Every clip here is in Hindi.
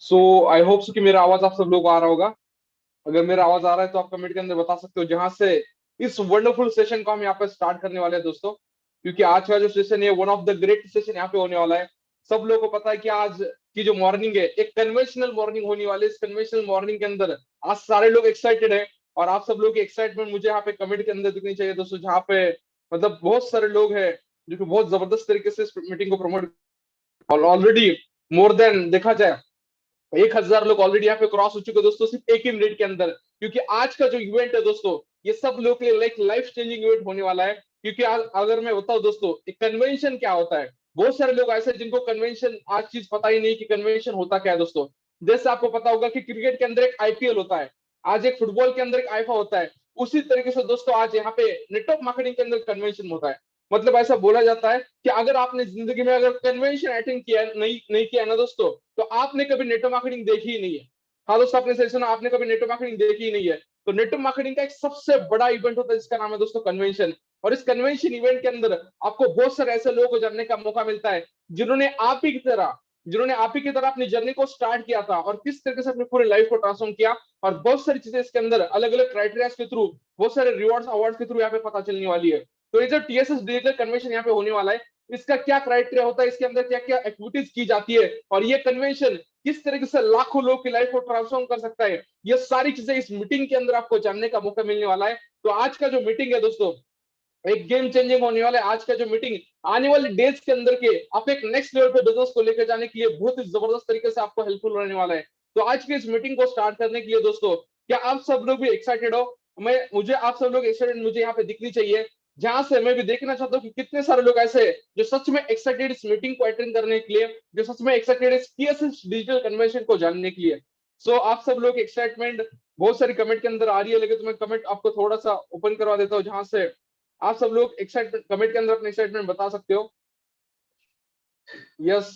सो आई होप सो कि मेरा आवाज आप सब लोग को आ रहा होगा। अगर मेरा आवाज आ रहा है तो आप कमेंट के अंदर बता सकते हो, जहां से इस वंडरफुल सेशन को हम यहाँ पे स्टार्ट करने वाले हैं दोस्तों। क्योंकि आज का जो सेशन है one of the great session यहाँ पे होने वाला है। सब लोगों को पता है कि आज की जो मॉर्निंग है एक कन्वेंशनल मॉर्निंग होने वाली है। इस कन्वेंशनल मॉर्निंग के अंदर आज सारे लोग एक्साइटेड है, और आप सब लोग की एक्साइटमेंट मुझे यहाँ पे कमेंट के अंदर दिखनी चाहिए दोस्तों। जहाँ पे मतलब बहुत सारे लोग हैं जो कि बहुत जबरदस्त तरीके से इस मीटिंग को प्रमोट, और ऑलरेडी मोर देन देखा जाए 1,000 लोग ऑलरेडी यहाँ पे क्रॉस हो चुके हैं दोस्तों, सिर्फ एक ही मिनट के अंदर। क्योंकि आज का जो इवेंट है दोस्तों, ये सब लोग के लिए लाइफ चेंजिंग इवेंट होने वाला है। क्योंकि अगर मैं बताऊं दोस्तों एक कन्वेंशन क्या होता है, बहुत सारे लोग ऐसे हैं जिनको कन्वेंशन आज चीज पता ही नहीं कि कन्वेंशन होता क्या है दोस्तों। जैसे आपको पता होगा कि क्रिकेट के अंदर एक आईपीएल होता है, आज एक फुटबॉल के अंदर एक आईफा होता है, उसी तरीके से दोस्तों आज यहाँ पे नेटवर्क मार्केटिंग के अंदर कन्वेंशन होता है। मतलब ऐसा बोला जाता है कि अगर आपने जिंदगी में अगर कन्वेंशन अटेंड किया नहीं नहीं किया ना दोस्तों, तो आपने कभी नेटवर्क मार्केटिंग देखी ही नहीं है। हाँ दोस्तों, आपने सही सुना, आपने कभी नेटवर्क मार्केटिंग देखी ही नहीं है। तो नेटवर्क मार्केटिंग का एक सबसे बड़ा इवेंट होता है जिसका नाम है दोस्तों कन्वेंशन। और इस कन्वेंशन इवेंट के अंदर आपको बहुत सारे ऐसे लोगों को जानने का मौका मिलता है जिन्होंने आप ही की तरह अपनी जर्नी को स्टार्ट किया था, और किस तरीके से अपनी पूरी लाइफ को ट्रांसफॉर्म किया। और बहुत सारी चीजें इसके अंदर अलग अलग क्राइटेरिया के थ्रू, बहुत सारे रिवॉर्ड्स अवार्ड के थ्रू यहाँ पे पता चलने वाली है। तो ये जो टीएसएस डिजिटल कन्वेंशन यहाँ पे होने वाला है, इसका क्या क्राइटेरिया होता है, इसके अंदर क्या क्या एक्टिविटीज की जाती है, और ये कन्वेंशन किस तरीके से लाखों लोग की लाइफ को ट्रांसफॉर्म कर सकता है, ये सारी चीजें इस मीटिंग के अंदर आपको जानने का मौका मिलने वाला है। तो आज का जो मीटिंग है दोस्तों, एक गेम चेंजिंग होने वाला है। आज का जो मीटिंग आने वाले डेज के अंदर के आप एक नेक्स्ट लेवल पे बिजनेस को लेकर जाने के लिए बहुत ही जबरदस्त तरीके से आपको हेल्पफुल रहने वाला है। तो आज की इस मीटिंग को स्टार्ट करने के लिए दोस्तों, क्या आप सब लोग भी एक्साइटेड हो? मुझे आप सब लोग एक्साइटेड मुझे यहाँ पे दिखनी चाहिए। जहां से मैं भी देखना चाहता हूँ कि कितने सारे लोग ऐसे हैं जो सच में एक्साइटेड इस मीटिंग को अटेंड करने के लिए, जो सच में एक्साइटेड इस टीएसएस डिजिटल कन्वेंशन को जानने के लिए। सो आप सब लोग एक्साइटमेंट बहुत सारी कमेंट के अंदर आ रही है, लेकिन तो मैं कमेंट आपको थोड़ा सा ओपन करवा देता हूँ, जहां से आप सब लोग एक्साइटमेंट कमेंट के अंदर अपने एक्साइटमेंट बता सकते हो। यस,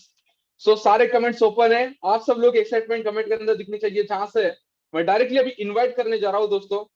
सो सारे कमेंट्स ओपन है, आप सब लोग एक्साइटमेंट कमेंट के अंदर दिखनी चाहिए। जहां से मैं डायरेक्टली अभी इनवाइट करने जा रहा हूं दोस्तों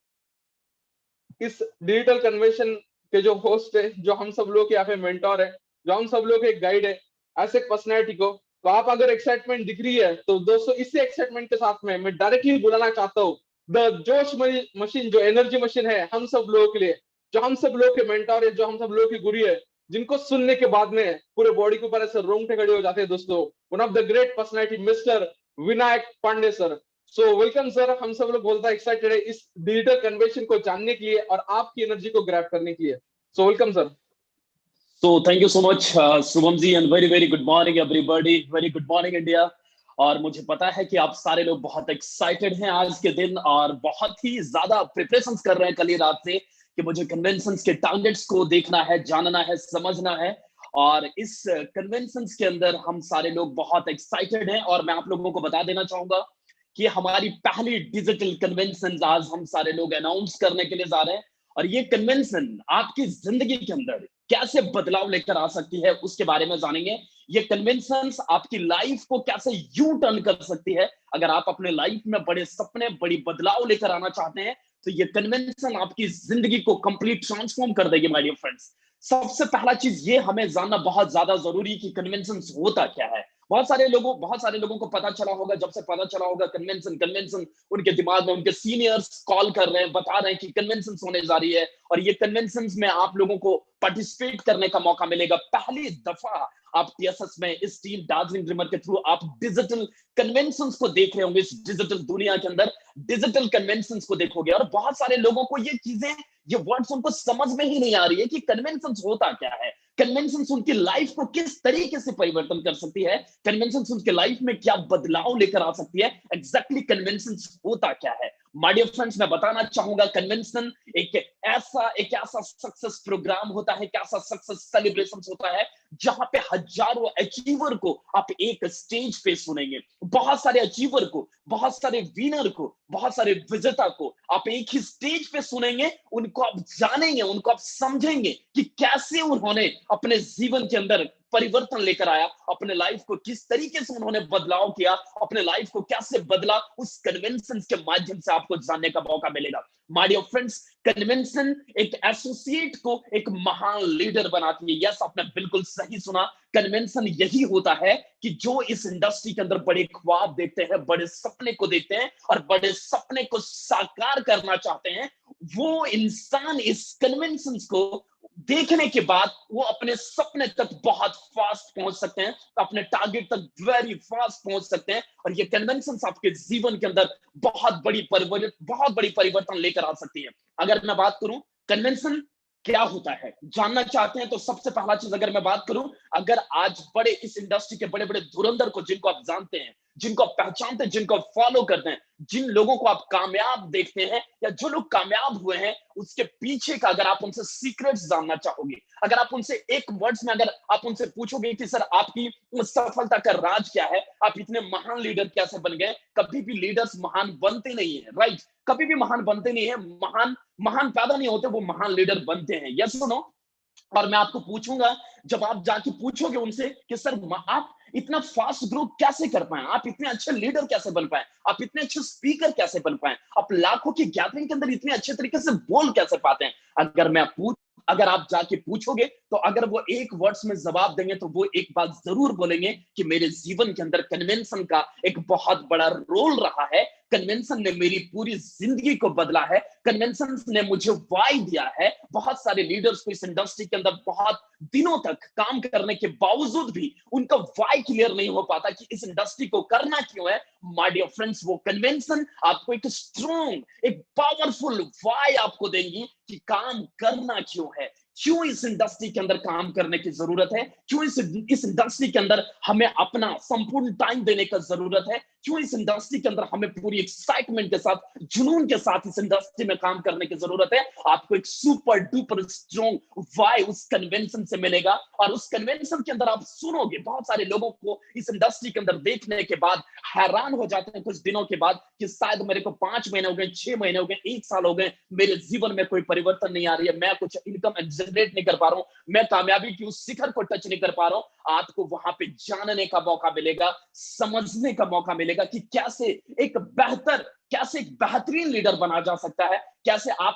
इस डिजिटल कन्वेंशन के जो होस्ट है, जो हम सब लोग के यहाँ पे मेंटोर है, जो हम सब लोग के गाइड है, ऐसे पर्सनैलिटी को। तो आप अगर एक्साइटमेंट दिख रही है तो दोस्तों इसी एक्साइटमेंट के साथ में मैं डायरेक्टली बुलाना चाहता हूँ द जोश मशीन, जो एनर्जी मशीन है हम सब लोगों के लिए, जो हम सब लोग के मेंटोर है, जो हम सब लोग की गुरु है, जिनको सुनने के बाद में पूरे बॉडी के ऊपर ऐसे रोंगटे खड़े हो जाते हैं दोस्तों। One of the great personality mister Vinayak Pandey sir. So welcome sir, हम सब लोग बोलता है एक्साइटेड है इस डिजिटल कन्वेंशन को जानने के लिए और आपकी एनर्जी को ग्रैब करने के लिए। So welcome sir. So thank you so much, Shubham ji, and very very good morning everybody, very good morning India। और मुझे पता है कि आप सारे लोग बहुत एक्साइटेड हैं आज के दिन, और बहुत ही ज्यादा प्रिपरेशंस कर रहे हैं कल ही रात से कि मुझे कन्वेंशंस के टारगेट्स को देखना है, जानना है, समझना है। और इस कन्वेंशंस के अंदर हम सारे लोग बहुत एक्साइटेड हैं, और मैं आप लोगों को बता देना चाहूंगा कि हमारी पहली डिजिटल कन्वेंशन आज हम सारे लोग अनाउंस करने के लिए जा रहे हैं। और ये कन्वेंशन आपकी जिंदगी के अंदर कैसे बदलाव लेकर आ सकती है उसके बारे में जानेंगे। ये कन्वेंशन आपकी लाइफ को कैसे यू टर्न कर सकती है। अगर आप अपने लाइफ में बड़े सपने, बड़ी बदलाव लेकर आना चाहते हैं, तो ये कन्वेंशन आपकी जिंदगी को कंप्लीट ट्रांसफॉर्म कर देगी माय डियर फ्रेंड्स। सबसे पहला चीज ये हमें जानना बहुत ज्यादा जरूरी कि कन्वेंशन होता क्या है। बहुत सारे लोगों को पता चला होगा, जब से पता चला होगा कन्वेंशन कन्वेंशन, उनके दिमाग में उनके सीनियर्स कॉल कर रहे हैं, बता रहे हैं कि कन्वेंशन होने जा रही है, और ये कन्वेंशन में आप लोगों को पार्टिसिपेट करने का मौका मिलेगा। पहली दफा आप टीएसएस में इस टीम दार्जिलिंग ड्रीमर के थ्रू आप डिजिटल कन्वेंशन को देख रहे होंगे। इस डिजिटल दुनिया के अंदर डिजिटल कन्वेंशन को देखोगे, और बहुत सारे लोगों को ये चीजें, ये वर्ड्स उनको समझ में ही नहीं आ रही है कि कन्वेंशन होता क्या है, कन्वेंशन उनकी लाइफ को किस तरीके से परिवर्तन कर सकती है, कन्वेंशन उनके लाइफ में क्या बदलाव लेकर आ सकती है, एग्जैक्टली कन्वेंशन होता क्या है। माय डियर फ्रेंड्स, मैं बताना चाहूंगा कन्वेंशन एक ऐसा सक्सेस प्रोग्राम होता है, एक ऐसा सक्सेस सेलिब्रेशन होता है जहां पे हजारों अचीवर को आप एक स्टेज पे सुनेंगे। बहुत सारे अचीवर को, बहुत सारे विनर को, बहुत सारे विजेता को आप एक ही स्टेज पे सुनेंगे। उनको आप जानेंगे, उनको आप समझेंगे कि कैसे उन्होंने अपने जीवन के अंदर परिवर्तन लेकर आया, अपने लाइफ को किस तरीके से उन्होंने बदलाव किया, अपने लाइफ को कैसे बदला, उस कन्वेंशन के माध्यम से आपको जानने का मौका मिलेगा। माय डियर फ्रेंड्स, कन्वेंशन एक एसोसिएट को एक महान लीडर बनाती है। यस, आपने बिल्कुल सही सुना। कन्वेंशन यही होता है कि जो इस इंडस्ट्री के अंदर बड़े ख्वाब देखते हैं, बड़े सपने को देखते हैं और बड़े सपने को साकार करना चाहते हैं, वो इंसान इस कन्वेंशन को देखने के बाद वो अपने सपने तक बहुत फास्ट पहुंच सकते हैं, अपने टारगेट तक वेरी फास्ट पहुंच सकते हैं। और ये कन्वेंशन आपके जीवन के अंदर बहुत बड़ी परिवर्तन लेकर आ सकती है। अगर मैं बात करूं कन्वेंशन क्या होता है, जानना चाहते हैं, तो सबसे पहला चीज अगर मैं बात करूं, अगर आज बड़े इस इंडस्ट्री के बड़े बड़े धुरंधर को, जिनको आप जानते हैं, जिनको आप पहचानते हैं, जिनको आप फॉलो करते हैं, जिन लोगों को आप कामयाब देखते हैं या जो लोग कामयाब हुए हैं, उसके पीछे का अगर आप उनसे सीक्रेट्स जानना चाहोगे, अगर आप उनसे एक वर्ड्स में अगर आप उनसे पूछोगे कि सर आपकी सफलता का राज क्या है, आप इतने महान लीडर कैसे बन गए, कभी भी लीडर्स महान बनते नहीं है, राइट? कभी भी महान बनते नहीं है, महान महान पैदा नहीं होते, वो महान लीडर बनते हैं। यस सुनो। और मैं आपको पूछूंगा, जब आप जाके पूछोगे उनसे कि सर आप इतना फास्ट ग्रो कैसे कर पाए, आप इतने अच्छे लीडर कैसे बन पाए, आप इतने अच्छे स्पीकर कैसे बन पाए, आप लाखों की गैदरिंग के अंदर इतने अच्छे तरीके से बोल कैसे पाते हैं, अगर आप जाके पूछोगे, तो अगर वो एक वर्ड्स में जवाब देंगे, तो वो एक बात जरूर बोलेंगे कि मेरे जीवन के अंदर कन्वेंशन का एक बहुत बड़ा रोल रहा है, कन्वेंशन ने मेरी पूरी जिंदगी को बदला है, कन्वेंशन ने मुझे वाई दिया है। बहुत सारे लीडर्स को इस इंडस्ट्री के अंदर बहुत दिनों तक काम करने के बावजूद भी उनका वाई क्लियर नहीं हो पाता कि इस इंडस्ट्री को करना क्यों है। माय डियर फ्रेंड्स, वो कन्वेंशन आपको एक स्ट्रॉन्ग, एक पावरफुल वाई आपको देंगी कि काम करना क्यों है, क्यों इस इंडस्ट्री के अंदर काम करने की जरूरत है, क्यों इस इंडस्ट्री के अंदर हमें अपना संपूर्ण टाइम देने की जरूरत है, क्यों इस इंडस्ट्री के अंदर हमें पूरी एक्साइटमेंट के साथ, जुनून के साथ इस इंडस्ट्री में काम करने की जरूरत है। आपको एक सुपर डुपर स्ट्रॉन्ग वाई उस कन्वेंशन से मिलेगा। और उस कन्वेंशन के अंदर आप सुनोगे, बहुत सारे लोगों को इस इंडस्ट्री के अंदर देखने के बाद हैरान हो जाते हैं कुछ दिनों के बाद कि शायद मेरे को 5 महीने हो गए, 6 महीने हो गए, 1 साल हो गए, मेरे जीवन में कोई परिवर्तन नहीं आ रही है, मैं कुछ इनकम जनरेट नहीं कर पा रहा हूं, मैं कामयाबी की उस शिखर को टच नहीं कर पा रहा हूं। आपको वहां पे जानने का मौका मिलेगा, समझने का मौका मिलेगा कि कैसे एक बेहतरीन लीडर बना जा सकता है, कैसे आप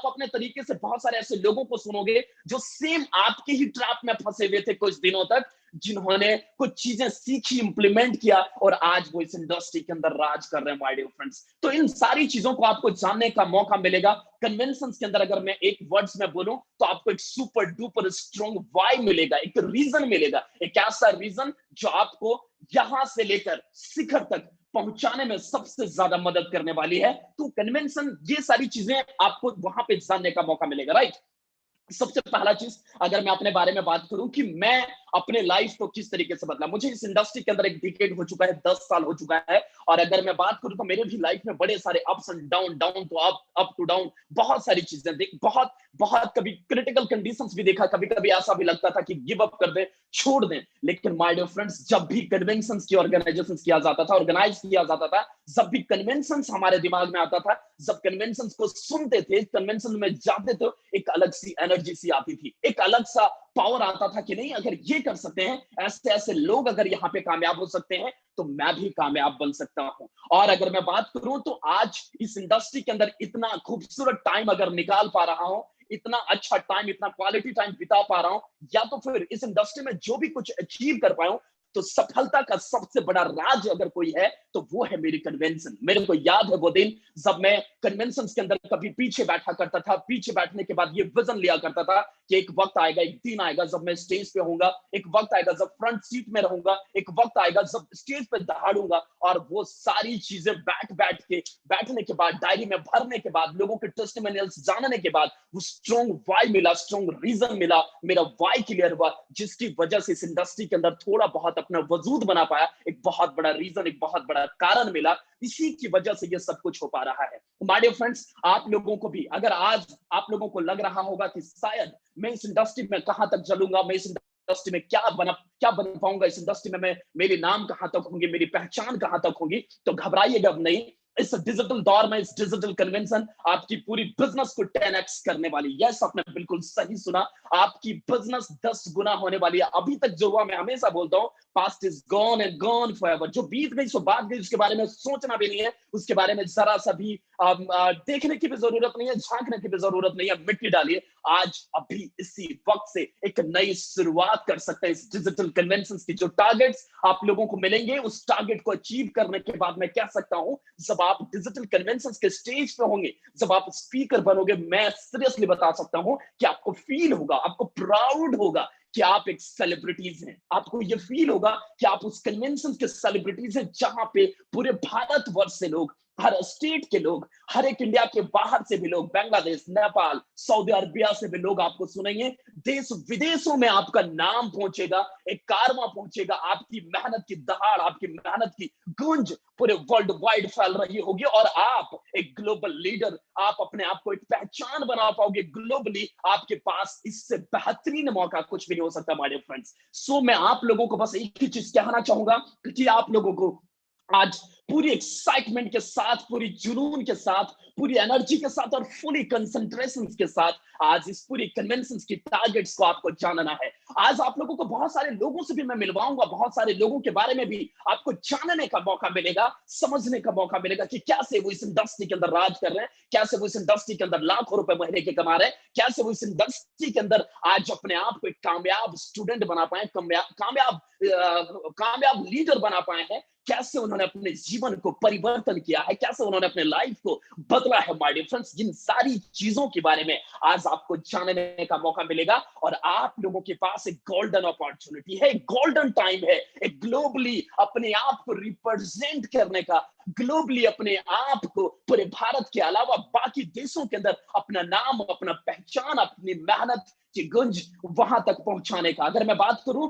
अपने तरीके से। बहुत सारे ऐसे लोगों को सुनोगे जो सेम आपके ही ट्रैप में फंसे हुए थे कुछ दिनों तक, जिन्होंने कुछ चीजें सीखी, इंप्लीमेंट किया और आज वो इस इंडस्ट्री के अंदर राज कर रहे हैं माय डियर फ्रेंड्स। तो इन सारी चीजों को आपको जानने का मौका मिलेगा कन्वेंशंस के अंदर। अगर मैं एक वर्ड्स में बोलूं तो आपको एक सुपर डुपर स्ट्रॉन्ग वाई मिलेगा, एक रीजन मिलेगा, एक ऐसा रीजन जो आपको यहां से लेकर शिखर तक पहुंचाने में सबसे ज्यादा मदद करने वाली है। तो कन्वेंशन, ये सारी चीजें आपको वहां पे जानने का मौका मिलेगा, राइट? सबसे पहला चीज, अगर मैं अपने बारे में बात करूं कि मैं अपने लाइफ को किस तरीके से बदला, मुझे इस इंडस्ट्री के अंदर एक डिकेड हो चुका है, 10 साल हो चुका है। और अगर मैं बात करूं तो मेरे भी लाइफ में बड़े सारे ups and down, down to up, up to down, बहुत सारी चीजें देख, बहुत बहुत कभी क्रिटिकल कंडीशंस भी देखा, कभी कभी ऐसा भी लगता था कि गिव अप कर दे, छोड़ दें। लेकिन माय डियर फ्रेंड्स, जब भी कन्वेंशंस की ऑर्गेनाइजेशंस किया जाता था, ऑर्गेनाइज किया जाता था, जब भी कन्वेंशंस हमारे दिमाग में आता था, जब कन्वेंशंस को सुनते थे, कन्वेंशन में जाते थे, एक अलग सी एनर्जी सी आती थी, एक अलग सा पावर आता था कि नहीं, अगर ये कर सकते हैं, ऐसे ऐसे लोग अगर यहाँ पे कामयाब हो सकते हैं, तो मैं भी कामयाब बन सकता हूं। और अगर मैं बात करूं तो आज इस इंडस्ट्री के अंदर इतना खूबसूरत टाइम अगर निकाल पा रहा हूं, इतना अच्छा टाइम, इतना क्वालिटी टाइम बिता पा रहा हूं, या तो फिर इस इंडस्ट्री में जो भी कुछ अचीव कर पाया हूं, तो सफलता का सबसे बड़ा राज अगर कोई है तो वो है मेरी कन्वेंशन। मेरे को याद है वो दिन जब मैं कन्वेंशन के अंदर कभी पीछे बैठा करता था, पीछे बैठने के बाद ये विजन लिया करता था कि एक वक्त आएगा, एक दिन आएगा जब मैं स्टेज पे होऊंगा, एक वक्त आएगा जब फ्रंट सीट में रहूंगा, एक वक्त आएगा जब स्टेज पे दहाड़ूंगा। और वो सारी चीजें बैठने के बाद, डायरी में भरने के बाद, लोगों के टेस्टिमोनियल्स जानने के बाद, वो स्ट्रॉन्ग वाई मिला, स्ट्रॉन्ग रीजन मिला, मेरा वाई क्लियर हुआ, जिसकी वजह से इस इंडस्ट्री के अंदर थोड़ा बहुत अपना वजूद बना पाया। एक बहुत बड़ा रीजन, एक बहुत बड़ा कारण मिला, इसी की वजह से ये सब कुछ हो पा रहा है। माय डियर फ्रेंड्स, आप लोगों को भी अगर आज आप लोगों को लग रहा होगा कि शायद मैं इस इंडस्ट्री में कहां तक चलूंगा, मैं इस इंडस्ट्री में क्या बन पाऊंगा, इस इंडस्ट्री में मैं, मेरे नाम कहां तक होंगे, मेरी पहचान कहां तक होगी, तो घबराइएगा नहीं। इस डिजिटल दौर में इस डिजिटल कन्वेंशन आपकी पूरी बिजनेस को 10x करने वाली। यस, आपने बिल्कुल सही सुना, आपकी बिजनेस 10 गुना होने वाली है। अभी तक जो हुआ, मैं हमेशा बोलता हूँ, past is gone and gone forever. जो बीत गई सो बात गई, उसके बारे में सोचना भी नहीं है, उसके बारे में जरा सा भी देखने की भी जरूरत नहीं है, झांकने की भी जरूरत नहीं है। मिट्टी डालिए, आज अभी इसी वक्त से एक नई शुरुआत कर सकते हैं। इस डिजिटल कन्वेंशन की जो टारगेट्स आप लोगों को मिलेंगे, उस टारगेट को अचीव करने के बाद मैं कह सकता हूं, जब आप डिजिटल कन्वेंशन के स्टेज पे होंगे, जब आप स्पीकर बनोगे, मैं सीरियसली बता सकता हूं कि आपको फील होगा, आपको प्राउड होगा कि आप एक सेलिब्रिटीज हैं। आपको ये फील होगा कि आप उस कन्वेंशन के सेलिब्रिटीज हैं, जहां पे पूरे भारतवर्ष से लोग, हर स्टेट के लोग, हर एक इंडिया के बाहर से भी लोग, बांग्लादेश, नेपाल, सऊदी अरबिया से भी लोग आपको सुनेंगे। देश विदेशों में आपका नाम पहुंचेगा, एक कारवां पहुंचेगा। आपकी मेहनत की दहाड़, आपकी मेहनत की गूंज पूरे वर्ल्ड वाइड फैल रही होगी, और आप एक ग्लोबल लीडर, आप अपने आप को एक पहचान बना पाओगे ग्लोबली। आपके पास इससे बेहतरीन मौका कुछ भी नहीं हो सकता माय डियर फ्रेंड्स। सो मैं आप लोगों को बस एक ही चीज कहना चाहूंगा कि आप लोगों को आज पूरी एक्साइटमेंट के साथ, पूरी जुनून के साथ, पूरी एनर्जी के साथ और फुली कंसंट्रेशन के साथ आज इस पूरी कन्वेंशन की टारगेट्स को आपको जानना है। आज आप लोगों को बहुत सारे लोगों से भी मैं मिलवाऊंगा, बहुत सारे लोगों के बारे में भी आपको जानने का मौका मिलेगा, समझने का मौका मिलेगा कि कैसे वो इस इंडस्ट्री के अंदर राज कर रहे हैं, कैसे वो इस इंडस्ट्री के अंदर लाखों रुपए महीने के कमा रहे हैं, कैसे वो इस इंडस्ट्री के अंदर आज अपने आप को एक कामयाब स्टूडेंट बना पाए, कामयाब लीडर बना पाए हैं, कैसे उन्होंने अपने जीवन को परिवर्तन किया है, कैसे उन्होंने अपने लाइफ को बदला है माय डियर फ्रेंड्स। जिन सारी चीजों के बारे में आज आपको जानने का मौका मिलेगा, और आप लोगों के पास एक गोल्डन अपॉर्चुनिटी है, एक गोल्डन टाइम है, एक ग्लोबली अपने आप को रिप्रेजेंट करने का, ग्लोबली अपने आप को पूरे भारत के अलावा बाकी देशों के अंदर अपना नाम, अपना पहचान, अपनी मेहनत की गुंज वहां तक पहुंचाने का। अगर मैं बात करूं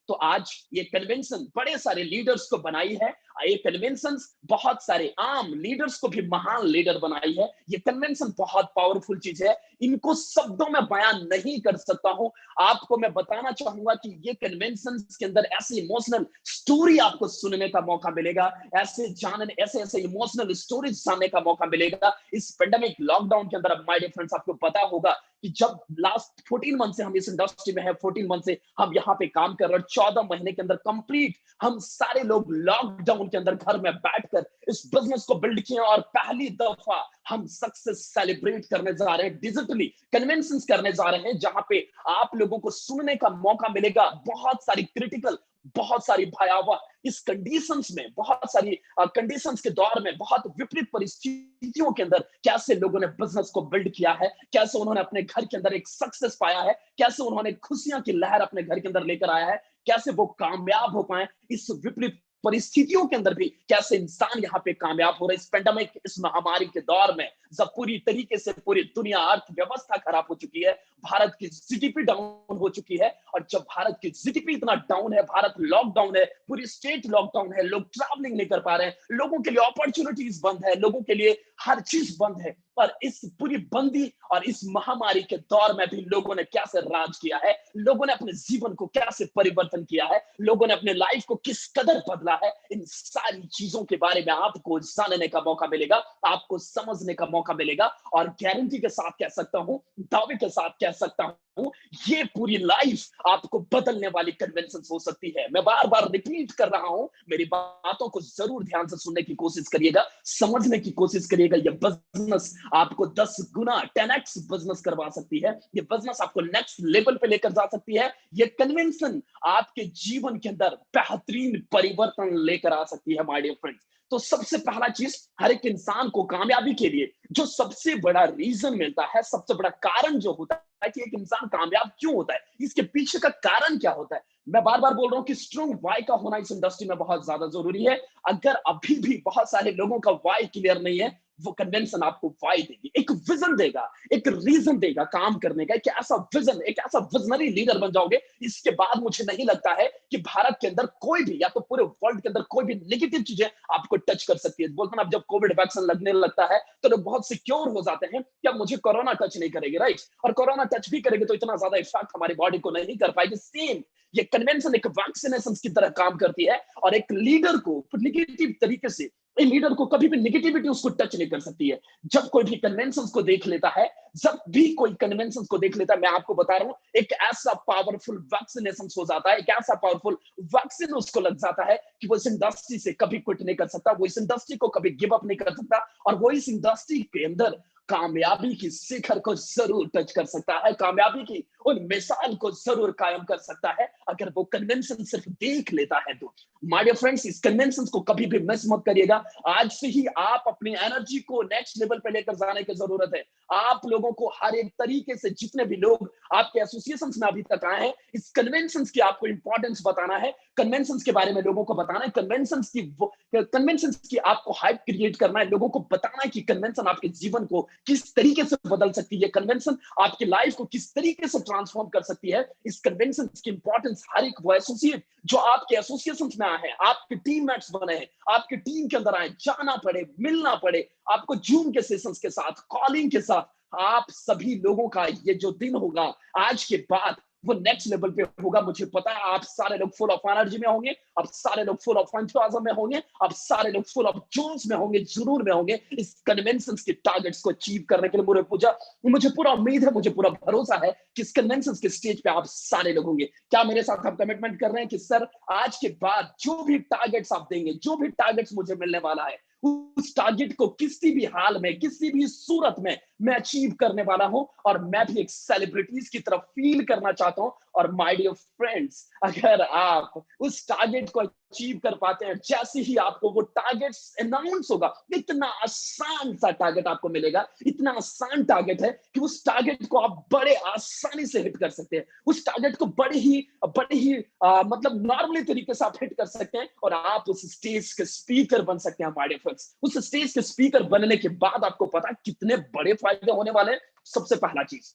तो आज ये कन्वेंशन बड़े सारे लीडर्स को बनाई है, ये कन्वेंशन बहुत सारे आम लीडर्स को भी महान लीडर बनाई है। ये कन्वेंशन बहुत पावरफुल चीज है, इनको शब्दों में बयान नहीं कर सकता हूं। आपको मैं बताना चाहूंगा कि ये कन्वेंशन के अंदर ऐसी इमोशनल स्टोरी आपको सुनने का मौका मिलेगा, ऐसे इमोशनल स्टोरीज जानने का मौका मिलेगा इस पेंडेमिक लॉकडाउन के अंदर। माय डियर फ्रेंड्स, आपको पता होगा कि जब लास्ट 14 मंथ से हम इस इंडस्ट्री में है, 14 मंथ से हम यहाँ पे काम कर रहे हैं, 14 महीने के अंदर कंप्लीट हम सारे लोग लॉकडाउन के अंदर घर में बैठकर इस बिजनेस को बिल्ड किए, और पहली दफा हम सक्सेस सेलिब्रेट करने जा रहे हैं, डिजिटली कन्वेंशन करने जा रहे हैं, जहां पे आप लोगों को सुनने का मौका मिलेगा बहुत सारी क्रिटिकल, बहुत सारी भयावह इस कंडीशंस में, बहुत सारी कंडीशंस के दौर में, बहुत विपरीत परिस्थितियों के अंदर कैसे लोगों ने बिजनेस को बिल्ड किया है, कैसे उन्होंने अपने घर के अंदर एक सक्सेस पाया है, कैसे उन्होंने खुशियां की लहर अपने घर के अंदर लेकर आया है, कैसे वो कामयाब हो पाए इस विपरीत परिस्थितियों के अंदर भी, कैसे इंसान यहाँ पे कामयाब हो रहा है इस पेंडेमिक, इस महामारी के दौर में, जब पूरी तरीके से पूरी दुनिया अर्थव्यवस्था खराब हो चुकी है, भारत की जीडीपी डाउन हो चुकी है। और जब भारत की जीडीपी इतना डाउन है, भारत लॉकडाउन है, पूरी स्टेट लॉकडाउन है, लोग ट्रैवलिंग नहीं कर पा रहे हैं, लोगों के लिए अपॉर्चुनिटीज बंद है, लोगों के लिए हर चीज बंद है, और इस पूरी बंदी और इस महामारी के दौर में भी लोगों ने कैसे राज किया है, लोगों ने अपने जीवन को कैसे परिवर्तन किया है, लोगों ने अपने लाइफ को किस कदर बदला है, इन सारी चीजों के बारे में आपको जानने का मौका मिलेगा, आपको समझने का मौका मिलेगा। और गारंटी के साथ कह सकता हूं, दावे के साथ कह सकता हूं, ये पूरी लाइफ आपको बदलने वाली कन्वेंशन हो सकती है। मैं बार बार रिपीट कर रहा हूं, मेरी बातों को जरूर ध्यान से सुनने की कोशिश करिएगा, समझने की कोशिश करिएगा। ये बिजनेस आपको 10 गुना 10x बिजनेस करवा सकती है, ये बिजनेस आपको नेक्स्ट लेवल पे लेकर जा सकती है, ये कन्वेंशन आपके जीवन के अंदर बेहतरीन परिवर्तन लेकर आ सकती है माय डियर फ्रेंड्स। तो सबसे पहला चीज, हर एक इंसान को कामयाबी के लिए जो सबसे बड़ा रीजन मिलता है, सबसे बड़ा कारण जो होता है कि एक इंसान कामयाब क्यों होता है, इसके पीछे का कारण क्या होता है, मैं बार बार बोल रहा हूं कि स्ट्रॉन्ग वाई का होना इस इंडस्ट्री में बहुत ज्यादा जरूरी है। अगर अभी भी बहुत सारे लोगों का वाई क्लियर नहीं है, वो कन्वेंशन आपको वाई देगी, एक विजन देगा, एक रीजन देगा काम करने का, एक ऐसा विजन, एक ऐसा विजनरी लीडर बन जाओगे। इसके बाद मुझे नहीं लगता है कि भारत के अंदर कोई भी, या तो पूरे वर्ल्ड के अंदर कोई भी नेगेटिव चीजें आपको टच कर सकती है। बोलते हैं, अब जब कोविड वैक्सीन लगने लगता है तो लोग बहुत सिक्योर हो जाते हैं कि अब मुझे कोरोना टच नहीं करेगी, राइट, और कोरोना टच भी करेगी तो इतना ज्यादा इफेक्ट हमारी बॉडी को नहीं कर पाएगी। सेम ये कन्वेंशन एक वैक्सीनेशन की तरह काम करती है, और एक लीडर को नेगेटिव तरीके से लीडर को कभी भी निगेटिविटी उसको टच नहीं कर सकती है। जब कोई भी कन्वेंशंस को देख लेता है, जब भी कोई कन्वेंशंस को देख लेता है, मैं आपको बता रहा हूं, एक ऐसा पावरफुल वैक्सीनेशन हो जाता है, एक ऐसा पावरफुल वैक्सीन उसको लग जाता है कि वो इस इंडस्ट्री से कभी क्विट नहीं कर सकता, वो इस इंडस्ट्री को कभी गिव अप नहीं कर सकता, और वो इस इंडस्ट्री के अंदर कामयाबी की शिखर को जरूर टच कर सकता है, कामयाबी की उन मिसाल को जरूर कायम कर सकता है, अगर वो कन्वेंशन सिर्फ देख लेता है तो। माय डियर फ्रेंड्स, इस कन्वेंशन को कभी भी मिस मत करिएगा। आज से ही आप अपनी एनर्जी को नेक्स्ट लेवल पे लेकर जाने की जरूरत है। आप लोगों को हर एक तरीके से, जितने भी लोग आपके एसोसिएशन में अभी तक आए हैं, इस कन्वेंशन की आपको इंपॉर्टेंस बताना है, कन्वेंशन के बारे में लोगों को बताना है, कन्वेंशन की आपको हाइप क्रिएट करना है, लोगों को बताना है कि कन्वेंशन आपके जीवन को किस तरीके से बदल सकती है, कन्वेंशन आपकी लाइफ को किस तरीके से ट्रांसफॉर्म कर सकती है। इस कन्वेंशन की इंपॉर्टेंस हर एक वो एसोसिएट जो आपके एसोसिएशन में आए हैं, आपके टीममेट्स बने हैं, आपकी टीम के अंदर आए, जाना पड़े, मिलना पड़े आपको, जूम के सेशंस के साथ, कॉलिंग के साथ, आप सभी लोगों का ये जो दिन होगा आज के बाद, वो नेक्स्ट लेवल पे होगा। मुझे पता है आप सारे लोग फुल ऑफ एनर्जी में होंगे, आप सारे लोग फुल ऑफ एंथुसियाज्म में होंगे, आप सारे लोग फुल ऑफ जोश में होंगे, जुनून में होंगे इस कन्वेंशन के टारगेट्स को अचीव करने के लिए। मुझे पूरा उम्मीद है, मुझे पूरा भरोसा है कि इस कन्वेंशन के स्टेज पे आप सारे लोग होंगे। क्या मेरे साथ आप कमिटमेंट कर रहे हैं कि सर आज के बाद जो भी टारगेट्स आप देंगे, जो भी टारगेट्स मुझे मिलने वाला है, उस टारगेट को किसी भी हाल में, किसी भी सूरत में मैं अचीव करने वाला हूं, और मैं भी एक सेलिब्रिटीज की तरफ फील करना चाहता हूं। और माय डियर फ्रेंड्स, अगर आप उस टारगेट को अचीव कर पाते हैं, जैसे ही आपको वो टारगेट अनाउंस होगा, इतना आसान सा टारगेट आपको मिलेगा, इतना आसान टारगेट है कि उस टारगेट को आप बड़े आसानी से हिट कर सकते हैं, उस टारगेट को बड़े ही मतलब नॉर्मली तरीके से आप हिट कर सकते हैं, और आप उस स्टेज के स्पीकर बन सकते हैं। हमारे फ्रेंड्स, उस स्टेज के स्पीकर बनने के बाद आपको पता है कितने बड़े फायदे होने वाले हैं। सबसे पहला चीज,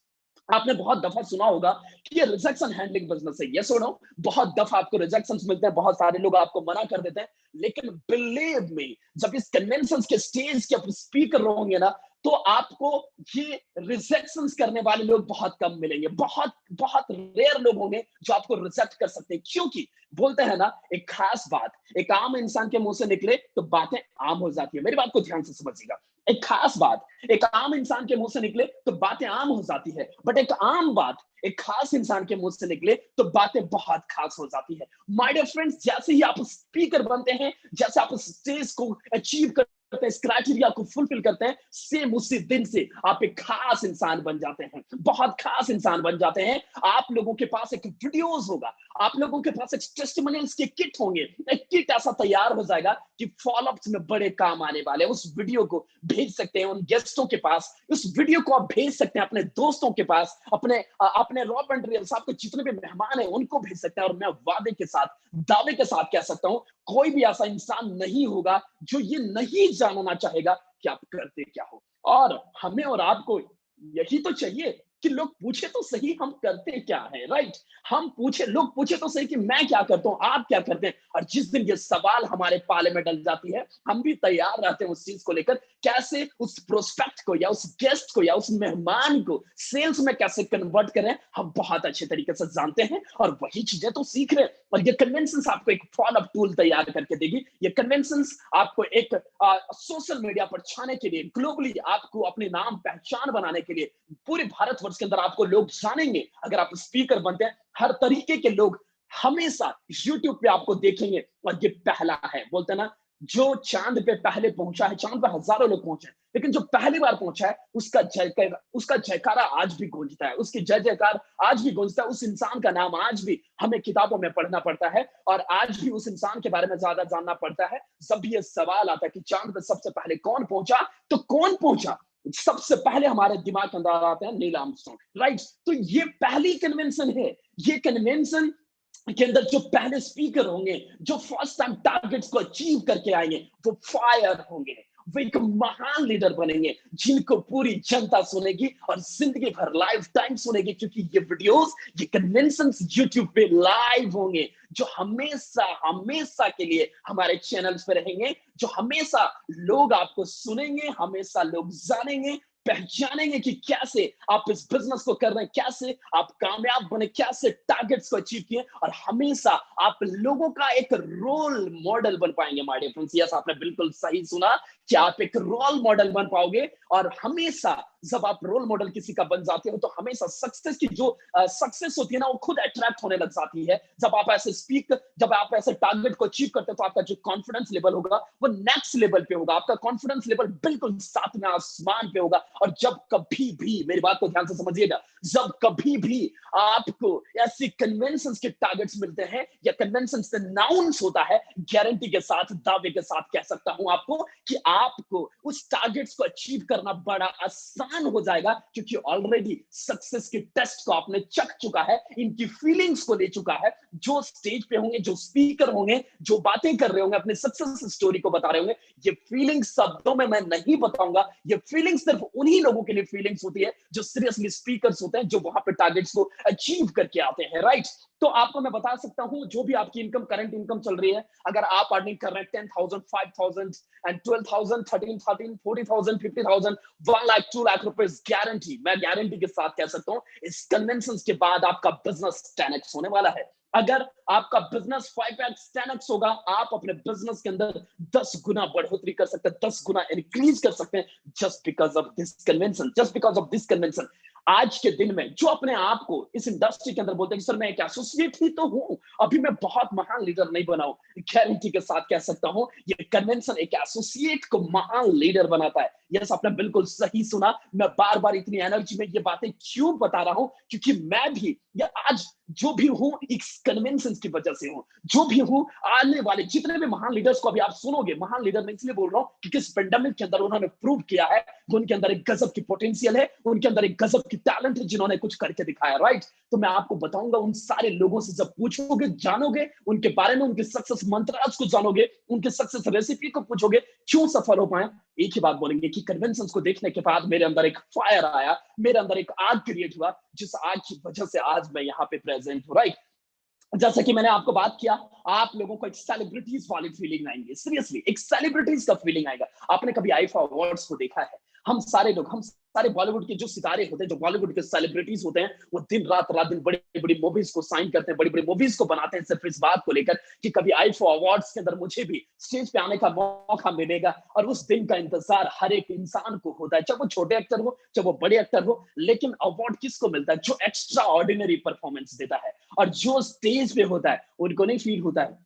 आपने बहुत दफा सुना होगा कि ये रिजेक्शन हैंडलिंग बिजनेस है, ये सुनो, बहुत दफा आपको रिजेक्शंस मिलते हैं, बहुत सारे लोग आपको मना कर देते हैं, लेकिन बिलीव मी, जब इस कन्वेंशन के स्टेज के आप स्पीकर होंगे ना, तो आपको ये रिजेक्शंस करने वाले लोग बहुत कम मिलेंगे, बहुत बहुत रेयर लोग होंगे जो आपको रिजेक्ट कर सकते हैं। क्योंकि बोलते हैं ना, एक खास बात एक आम इंसान के मुंह से निकले तो बातें आम हो जाती है। मेरी बात को ध्यान से समझिएगा, एक खास बात एक आम इंसान के मुंह से निकले तो बातें आम हो जाती है, बट एक आम बात एक खास इंसान के मुंह से निकले तो बातें बहुत खास हो जाती है। माय डियर फ्रेंड्स, जैसे ही आप स्पीकर बनते हैं, जैसे आप स्टेज को अचीव करते हैं, इस क्राइटेरिया को फुलफिल करते हैं, सेम उसी दिन से आप एक खास इंसान बन जाते हैं, बहुत खास इंसान बन जाते हैं। आप लोगों के पास एक वीडियोस होगा, आप लोगों के पास एक टेस्टिमोनियल्स के किट होंगे, एक किट ऐसा तैयार हो जाएगा कि फॉलोअप्स में बड़े काम आने वाले। उस वीडियो को भेज सकते हैं उन गेस्टों के पास, उस वीडियो को आप भेज सकते हैं अपने दोस्तों के पास, अपने अपने रॉ मटेरियल्स, आपके जितने भी मेहमान हैं उनको भेज सकते हैं। और मैं वादे के साथ, दावे के साथ कह सकता हूं, कोई भी ऐसा इंसान नहीं होगा जो ये नहीं जानना चाहेगा कि आप करते क्या हो। और हमें और आपको यही तो चाहिए कि लोग पूछे तो सही हम करते क्या है, राइट? हम पूछे, लोग पूछे तो सही कि मैं क्या करता हूं, आप क्या करते हैं। और जिस दिन ये सवाल हमारे पाले में डल जाती है, हम भी तैयार रहते हैं उस चीज को लेकर, कैसे उस प्रोस्पेक्ट को या उस गेस्ट को या उस मेहमान को सेल्स में कैसे कन्वर्ट करें, हम बहुत अच्छे तरीके से जानते हैं, और वही चीजें तो सीख रहे हैं। और ये कन्वेंशन आपको एक फॉलोअप टूल तैयार करके देगी। ये कन्वेंशन आपको एक सोशल मीडिया पर छाने के लिए, ग्लोबली आपको अपने नाम पहचान बनाने के लिए, पूरे भारतवर्ष के अंदर आपको लोग जानेंगे अगर आप स्पीकर बनते हैं। हर तरीके के लोग हमेशा YouTube पे आपको देखेंगे। और ये पहला है, बोलते हैं ना, जो चांद पे पहले पहुंचा है, चांद पे हजारों लोग पहुंचे, लेकिन जो पहली बार पहुंचा है उसका जयकारा आज भी गूंजता है, उसकी जय जयकार आज भी गूंजता है। उस इंसान का नाम आज भी हमें किताबों में पढ़ना पड़ता है, और आज भी उस इंसान के बारे में ज्यादा जानना पड़ता है। जब भी ये सवाल आता है कि चांद पे सबसे पहले कौन पहुंचा, तो कौन पहुंचा, सबसे पहले हमारे दिमाग के अंदर आते हैं नील आर्मस्ट्रांग, राइट? तो ये पहली कन्वेंशन है। ये कन्वेंशन के अंदर जो पहले स्पीकर होंगे, जो फर्स्ट टाइम टारगेट्स को अचीव करके आएंगे, वो फायर होंगे, वो एक महान लीडर बनेंगे जिनको पूरी जनता सुनेगी और जिंदगी भर लाइफ टाइम सुनेगी। क्योंकि ये वीडियोस, ये कन्वेंशंस यूट्यूब पे लाइव होंगे, जो हमेशा हमेशा के लिए हमारे चैनल्स पे रहेंगे, जो हमेशा लोग आपको सुनेंगे, हमेशा लोग जानेंगे। पहचानेंगे कि कैसे आप इस बिजनेस को कर रहे हैं, कैसे आप कामयाब बने, कैसे टारगेट्स को अचीव किए, और हमेशा आप लोगों का एक रोल मॉडल बन पाएंगे माय डियर फ्रेंड्स। यस, आपने बिल्कुल सही सुना कि आप एक रोल मॉडल बन पाओगे। और हमेशा जब आप रोल मॉडल किसी का बन जाते हो तो हमेशा सक्सेस की जो सक्सेस होती है ना, वो खुद अट्रैक्ट होने लग जाती है। जब आप ऐसे टारगेट को अचीव करते हो तो आपका जो कॉन्फिडेंस लेवल होगा वो नेक्स्ट लेवल पे होगा, आपका कॉन्फिडेंस लेवल बिल्कुल सातवें आसमान पे होगा। और जब कभी भी, मेरी बात को ध्यान से समझिएगा, जब कभी भी आपको ऐसी कन्वेंशंस के टारगेट्स मिलते हैं या कन्वेंशंस अनाउंस होता है, गारंटी के साथ, दावे के साथ कह सकता हूं आपको कि आपको उस टारगेट्स को अचीव करना बड़ा आसान हो जाएगा, क्योंकि ऑलरेडी सक्सेस के टेस्ट को आपने चख चुका है, इनकी फीलिंग्स को ले चुका है। जो स्टेज पे होंगे, जो स्पीकर होंगे, जो बातें कर रहे होंगे, अपने सक्सेस स्टोरी को बता रहे होंगे, ये फीलिंग्स शब्दों में मैं नहीं बताऊंगा। ये फीलिंग्स सिर्फ उन्हीं लोगों के लिए फीलिंग्स होती है जो सीरियसली स्पीकर्स होते हैं, जो वहां पे टारगेट्स को अचीव करके आते हैं, राइट। तो आपको मैं बता सकता हूं, जो भी आपकी इनकम, करंट इनकम चल रही है, अगर आप अर्निंग कर रहे हैं 10,000, 5,000 एंड 12,000, 13,000, 40,000, 50,000, 1 लाख, 2 लाख रुपए, गारंटी, मैं गारंटी के साथ कह सकता हूं, इस कन्वेंशन के बाद आपका बिजनेस 10x होने वाला है। अगर आपका बिजनेस 5x 10x होगा, आप अपने बिजनेस के अंदर 10 गुना बढ़ोतरी कर सकते हैं, 10 गुना इंक्रीज कर सकते हैं, just because of this convention, just because of this convention. आज के दिन में जो अपने आप को इस इंडस्ट्री के अंदर बोलते हैं कि सर मैं एक एसोसिएट ही तो हूं, अभी मैं बहुत महान लीडर नहीं बना हूं, गारंटी के साथ कह सकता हूं ये कन्वेंशन एक एसोसिएट को महान लीडर बनाता है। यस, आपने बिल्कुल सही सुना। मैं बार बार इतनी एनर्जी में ये बातें क्यों बता रहा हूं, क्योंकि मैं भी या आज जो भी हूं इस कन्वेंशन की वजह से हूं, जो भी हूं, आने वाले जितने भी महान लीडर्स को अभी आप सुनोगे, महान लीडर मैं इसलिए बोल रहा हूं क्योंकि इस पेंडेमिक के अंदर उन्होंने प्रूव किया है कि उनके अंदर एक गजब की पोटेंशियल है, उनके अंदर एक गजब की टैलेंट है, जिन्होंने कुछ करके दिखाया, राइट। तो मैं आपको बताऊंगा, उन सारे लोगों से जब पूछोगे, जानोगे उनके बारे में, उनके सक्सेस मंत्रास को जानोगे, उनके सक्सेस रेसिपी को पूछोगे, क्यों सफल हो पाए, एक ही बात बोलेंगे कि कन्वेंशंस को देखने के बाद मेरे अंदर एक फायर आया, मेरे अंदर एक आग क्रिएट हुआ, जिस आग की वजह से आज मैं यहाँ पे प्रेजेंट हूँ, राइट। जैसे कि मैंने आपको बात किया, आप लोगों को एक सेलिब्रिटीज वाली फीलिंग आएंगी, सीरियसली एक सेलिब्रिटीज का फीलिंग आएगा। आपने कभी आईफा अवार्ड्स को देखा है? हम सारे बॉलीवुड के जो सितारे होते हैं, जो बॉलीवुड के सेलिब्रिटीज होते हैं, वो दिन रात दिन बड़ी बड़ी मूवीज को साइन करते हैं, बड़ी बड़ी मूवीज को बनाते हैं, सिर्फ इस बात को लेकर कि कभी आईफा अवार्ड्स के अंदर मुझे भी स्टेज पे आने का मौका मिलेगा। और उस दिन का इंतजार हर एक इंसान को होता है, चाहे वो छोटे एक्टर हो, चाहे वो बड़े एक्टर हो। लेकिन अवार्ड किसको मिलता है? जो एक्स्ट्रा ऑर्डिनरी परफॉर्मेंस देता है। और जो स्टेज पे होता है उनको नहीं फील होता है,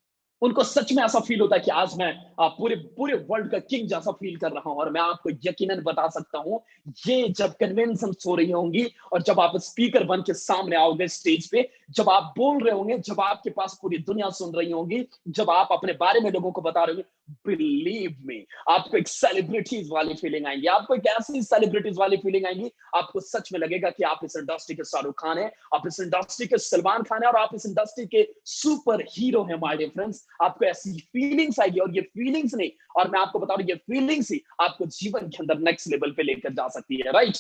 उनको सच में ऐसा फील होता है कि आज मैं पूरे पूरे वर्ल्ड का किंग जैसा फील कर रहा हूं। और मैं आपको यकीनन बता सकता हूं, ये जब कन्वेंशन हो रही होंगी और जब आप स्पीकर बन के सामने आओगे स्टेज पे, जब आप बोल रहे होंगे, जब आपके पास पूरी दुनिया सुन रही होंगी, जब आप अपने बारे में लोगों को बता रहे होंगे, बिलीव मी, आपको एक सेलिब्रिटीज वाली फीलिंग आएंगी, आपको एक ऐसी सेलिब्रिटीज वाली फीलिंग आएंगी, आपको सच में लगेगा कि आप इस इंडस्ट्री के शाहरुख खान है, आप इस इंडस्ट्री के सलमान खान है, और आप इस इंडस्ट्री के सुपर हीरो है माय डियर फ्रेंड्स। आपको ऐसी फीलिंग्स आएगी, और ये फीलिंग्स नहीं, और मैं आपको बता रहा हूं, ये फीलिंग्स ही आपको जीवन के अंदर नेक्स्ट लेवल पे लेकर जा सकती है, राइट।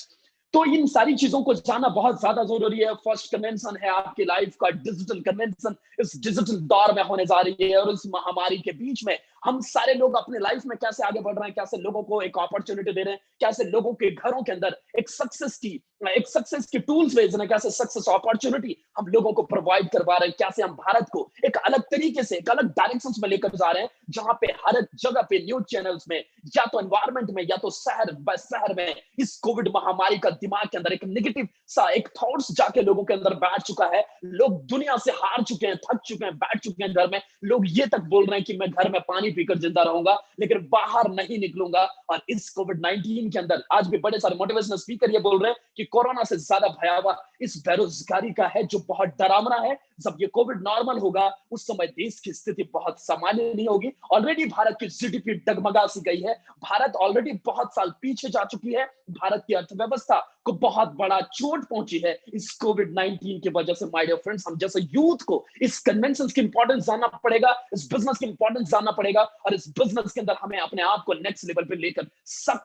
तो इन सारी चीजों को जानना बहुत ज्यादा जरूरी है। फर्स्ट कन्वेंशन है आपकी लाइफ का डिजिटल कन्वेंशन, इस डिजिटल दौर में होने जा रही है, और इस महामारी के बीच में हम सारे लोग अपने लाइफ में कैसे आगे बढ़ रहे हैं, कैसे लोगों को एक अपॉर्चुनिटी दे रहे हैं, कैसे लोगों के घरों के अंदर एक सक्सेस की टूल्स भेज रहे हैं, कैसे सक्सेस अपॉर्चुनिटी हम लोगों को प्रोवाइड करवा रहे हैं, कैसे हम भारत को एक अलग तरीके से, एक अलग डायरेक्शन में लेकर जा रहे हैं, जहां पे हर जगह पे न्यूज चैनल्स में, या तो एनवायरमेंट में, या तो शहर में इस कोविड महामारी का दिमाग के अंदर एक नेगेटिव सा एक थॉट्स जाके लोगों के अंदर बैठ चुका है। लोग दुनिया से हार चुके हैं, थक चुके हैं, बैठ चुके हैं घर में। लोग ये तक बोल रहे हैं कि मैं घर में पानी पीकर जिंदा रहूंगा, लेकिन बाहर नहीं निकलूंगा। और इस कोविड-19 के अंदर आज भी बड़े सारे मोटिवेशनल स्पीकर ये बोल रहे हैं कि कोरोना से ज्यादा भयावह इस बेरोजगारी का है, जो बहुत डरावना है। जब ये कोविड नॉर्मल होगा, उस समय देश की स्थिति बहुत सामान्य नहीं होगी। ऑलरेडी भारत की जीडीपी डगमगा सी गई है, भारत ऑलरेडी बहुत साल पीछे जा चुकी है, भारत की अर्थव्यवस्था को बहुत बड़ा चोट पहुंची है इस कोविड-19 की वजह से। माय डियर फ्रेंड्स, हम जैसे यूथ को इस कन्वेंशन की इंपॉर्टेंस जानना पड़ेगा, इस बिजनेस की इंपॉर्टेंस जानना पड़ेगा, और इस बिजनेस के अंदर हमें अपने आप को नेक्स्ट लेवल पे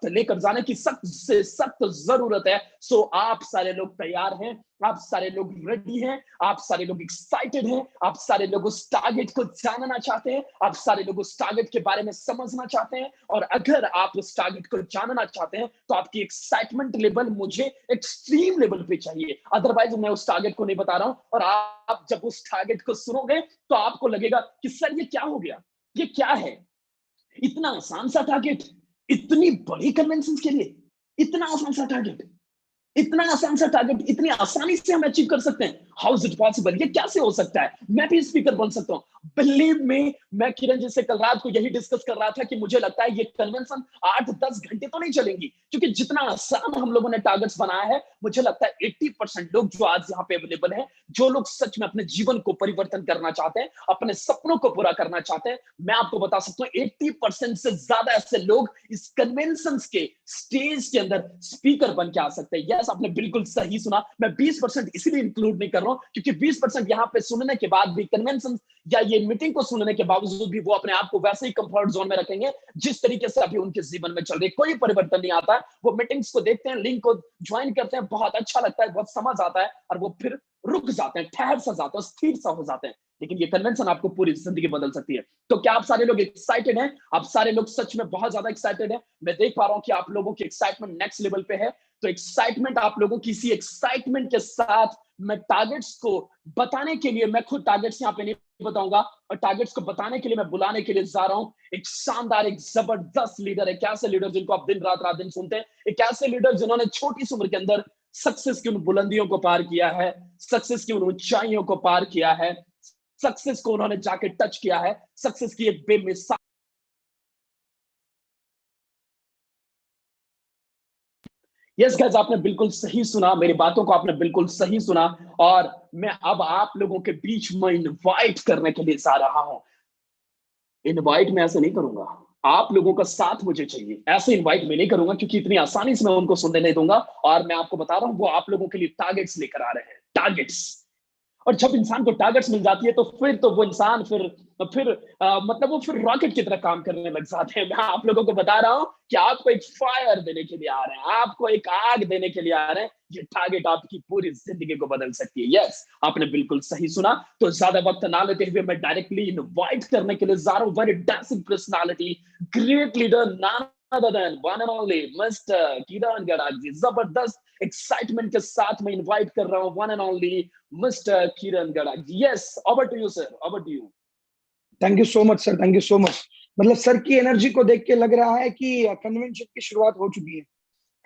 लेकर जाने की सख्त से सख्त जरूरत है। सो आप सारे लोग तैयार हैं, आप सारे लोग रेडी हैं, आप सारे लोग एक्साइटेड हैं, आप सारे लोग उस टारगेट को जानना चाहते हैं, आप सारे लोग उस टारगेट के बारे में समझना चाहते हैं। और अगर आप उस टारगेट को जानना चाहते हैं तो आपकी एक्साइटमेंट लेवल मुझे एक्सट्रीम लेवल पे चाहिए, अदरवाइज मैं उस टारगेट को नहीं बता रहा हूं। और आप जब उस टारगेट को सुनोगे तो आपको लगेगा कि सर ये क्या हो गया, ये क्या है, इतना आसान सा टारगेट, इतनी बड़ी कन्वेंशन के लिए इतना आसान सा टारगेट, इतना आसान सा टारगेट इतनी आसानी से हम अचीव कर सकते हैं। हाउ इज इट पॉसिबल, ये कैसे हो सकता है, मैं भी स्पीकर बन सकता हूं। बिलीव मी, मैं किरण जी से कल रात को यही डिस्कस कर रहा था कि मुझे लगता है ये कन्वेंशन 8-10 घंटे तो नहीं चलेंगी, क्योंकि जितना आसान हम लोगों ने टारगेट्स बनाया है, मुझे लगता है 80% लोग जो आज यहाँ पे अवेलेबल हैं, जो लोग सच में अपने जीवन को परिवर्तन करना चाहते हैं, अपने सपनों को पूरा करना चाहते हैं, मैं आपको बता सकता हूँ 80% से ज्यादा ऐसे लोग इस कन्वेंशन के स्टेज के अंदर स्पीकर बन के आ सकते हैं। यस, आपने बिल्कुल सही सुना। मैं 20% इसीलिए इंक्लूड नहीं कर रहा हूं क्योंकि 20% यहाँ पे सुनने के बाद भी, कन्वेंशन या ये मीटिंग को सुनने के बावजूद भी, वो अपने आप को वैसे ही कंफर्ट जोन में रखेंगे जिस तरीके से अभी उनके जीवन में चल रही, कोई परिवर्तन नहीं आता। वो मीटिंग्स को देखते हैं, लिंक को ज्वाइन करते हैं, बहुत अच्छा लगता है, बहुत समझ आता है, और वो फिर रुक जाते हैं, ठहर सा जाते हैं, स्थिर सा हो जाते हैं। लेकिन ये कन्वेंशन आपको पूरी जिंदगी बदल सकती है। तो क्या आप सारे लोग एक्साइटेड हैं? आप सारे लोग सच में बहुत ज्यादा एक्साइटेड हैं। मैं देख पा रहा हूं कि आप लोगों की एक्साइटमेंट नेक्स्ट लेवल पे है। तो एक्साइटमेंट आप लोगों की, इसी एक्साइटमेंट के साथ मैं टारगेट्स को बताने के लिए, मैं खुद टारगेट्स यहाँ पे नहीं बताऊंगा, और टारगेट्स को बताने के लिए मैं बुलाने के लिए जा रहा हूं एक शानदार, एक जबरदस्त लीडर। एक ऐसे लीडर जिनको आप दिन रात दिन सुनते हैं, एक ऐसे लीडर जिन्होंने छोटी सी उम्र के अंदर सक्सेस की उन बुलंदियों को पार किया है, सक्सेस की उन ऊंचाइयों को पार किया है, सक्सेस को उन्होंने जाके टच किया है, सक्सेस की एक बेमिसाल। यस गाइस, आपने बिल्कुल सही सुना, मेरी बातों को आपने बिल्कुल सही सुना। और मैं अब आप लोगों के बीच में इनवाइट करने के लिए जा रहा हूं। इनवाइट मैं ऐसे नहीं करूंगा, आप लोगों का साथ मुझे चाहिए। ऐसे इनवाइट मैं नहीं करूंगा क्योंकि इतनी आसानी से मैं उनको सुनने नहीं दूंगा। और मैं आपको बता रहा हूं, वो आप लोगों के लिए टारगेट्स लेकर आ रहे हैं, टारगेट्स। और जब इंसान को टारगेट्स मिल जाती है तो फिर तो वो इंसान मतलब वो फिर रॉकेट की तरह काम करने लग जाते हैं। मैं आप लोगों को बता रहा हूं कि आपको एक फायर देने के लिए आ रहे हैं, आपको एक आग देने के लिए आ रहे हैं। ये टारगेट आपकी पूरी जिंदगी को बदल सकती है। यस, आपने बिल्कुल सही सुना। तो ज्यादा वक्त ना लेते हुए मैं डायरेक्टली इनवाइट करने के लिए जा रहा हूं very dancing personality, great leader, none other than one and only Mr. Kiran Gadakh ji. जबरदस्त एक्साइटमेंट के साथ मैं इनवाइट कर रहा हूं one and only mister Kiran Gadakh ji. Yes, over to you sir, over to you. Thank you so much sir, thank you so much. मतलब सर की एनर्जी को देख के लग रहा है कि कन्वेंशन की शुरुआत हो चुकी है।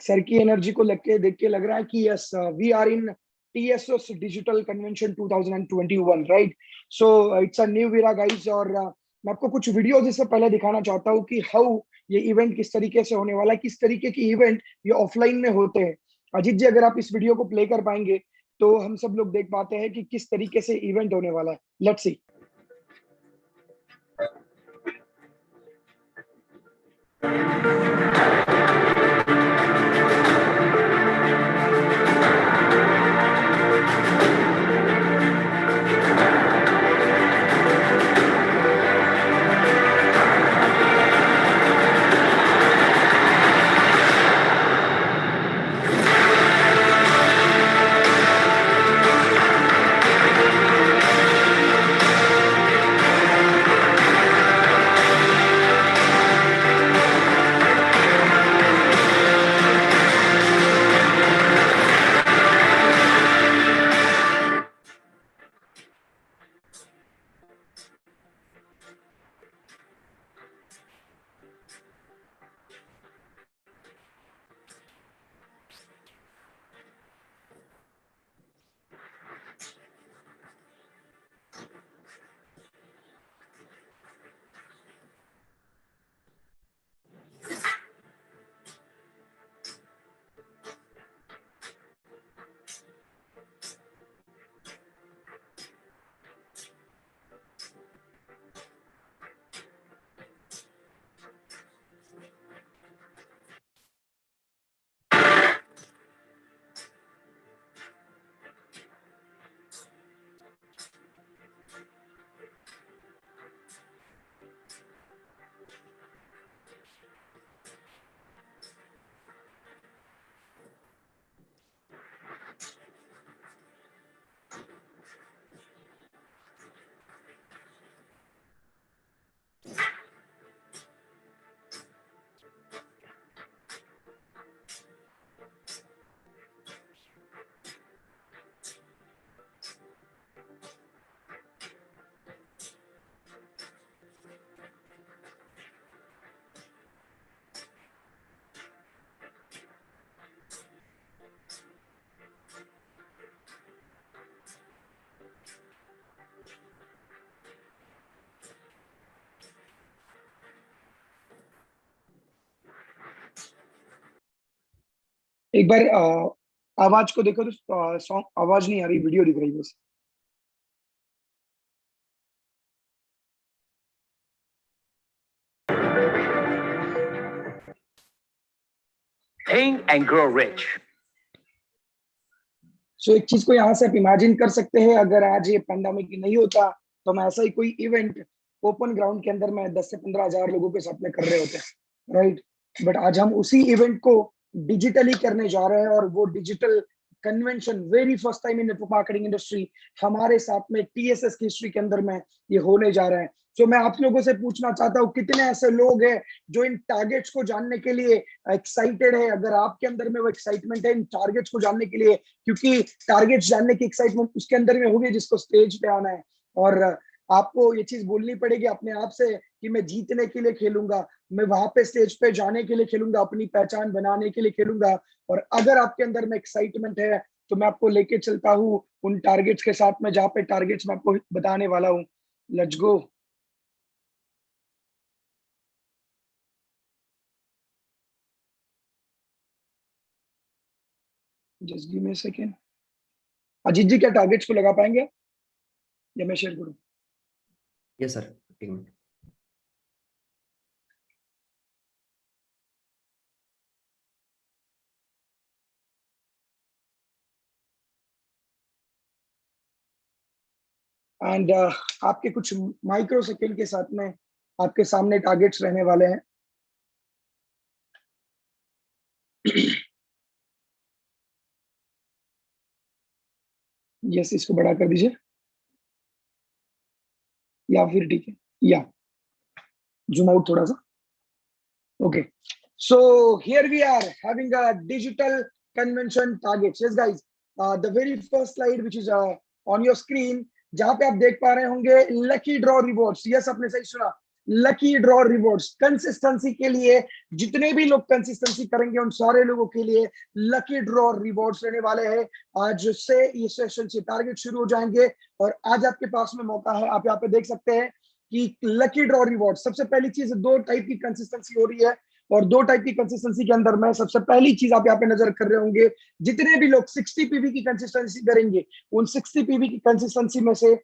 सर की एनर्जी को देख के लग रहा है कि yes, we are in TSS digital convention 2021, right? So it's a new era guys. और मैं आपको कुछ वीडियो जिससे पहले दिखाना चाहता हूँ कि हाउ ये इवेंट किस तरीके से होने वाला है, किस तरीके की इवेंट ये ऑफलाइन में होते हैं। अजीत जी, अगर आप इस वीडियो को प्ले कर पाएंगे तो हम सब लोग देख पाते हैं कि किस तरीके से इवेंट होने वाला है। Let's see. एक बार आवाज को देखो तो सॉन्ग आवाज नहीं आ रही, वीडियो दिख रही है बस। Think and grow rich. सो एक चीज को यहाँ से आप इमेजिन कर सकते हैं, अगर आज ये पेंडेमिक नहीं होता तो हम ऐसा ही कोई इवेंट ओपन ग्राउंड के अंदर में 10 से 15 हजार लोगों के साथ में कर रहे होते हैं, राइट। बट आज हम उसी इवेंट को डिजिटली करने जा रहे हैं, और वो digital convention very first time in network marketing industry हमारे साथ में टीएसएस की हिस्ट्री के अंदर में ये होने जा रहा है। सो मैं आप लोगों से पूछना चाहता हूँ, कितने ऐसे लोग हैं जो इन टारगेट्स को जानने के लिए एक्साइटेड है? अगर आपके अंदर में वो एक्साइटमेंट है इन टारगेट्स को जानने के लिए, क्योंकि टारगेट्स जानने की एक्साइटमेंट उसके अंदर में होगी जिसको स्टेज पे आना है, और आपको ये चीज बोलनी पड़ेगी अपने आप से कि मैं जीतने के लिए खेलूंगा, मैं वहां पे स्टेज पे जाने के लिए खेलूंगा, अपनी पहचान बनाने के लिए खेलूंगा। और अगर आपके अंदर में एक्साइटमेंट है तो मैं आपको लेके चलता हूँ उन टारगेट्स के साथ में, जहाँ पे टारगेट्स मैं आपको बताने वाला हूँ। Let's go. Just give me a second. Ajit ji, क्या टारगेट्स को लगा पाएंगे या मैं शेयर करूं? Yes, sir. एक मिनट। एंड आपके कुछ माइक्रो सेकेंड के साथ में आपके सामने टारगेट्स रहने वाले हैं। यस, इसको बड़ा कर दीजिए, या फिर ठीक है, या जूम आउट थोड़ा सा। Okay, so here we are having a digital convention targets. Yes guys, the very first slide which is on your screen, जहां पे आप देख पा रहे होंगे लकी ड्रॉ रिवॉर्ड्स। यस, आपने सही सुना, लकी ड्रॉ रिवॉर्ड्स। कंसिस्टेंसी के लिए जितने भी लोग कंसिस्टेंसी करेंगे उन सारे लोगों के लिए लकी ड्रॉ रिवॉर्ड्स रहने वाले हैं। आज से ये सेशन से टारगेट शुरू हो जाएंगे, और आज आपके पास में मौका है। आप यहाँ पे देख सकते हैं कि लकी ड्रॉ रिवॉर्ड, सबसे पहली चीज, दो टाइप की कंसिस्टेंसी हो रही है, और दो टाइप की कंसिस्टेंसी के अंदर में सबसे पहली चीज आप यहाँ पे नजर कर रहे होंगे, जितने भी लोग 60 पीवी की कंसिस्टेंसी करेंगे उन 60 पीवी की कंसिस्टेंसी में से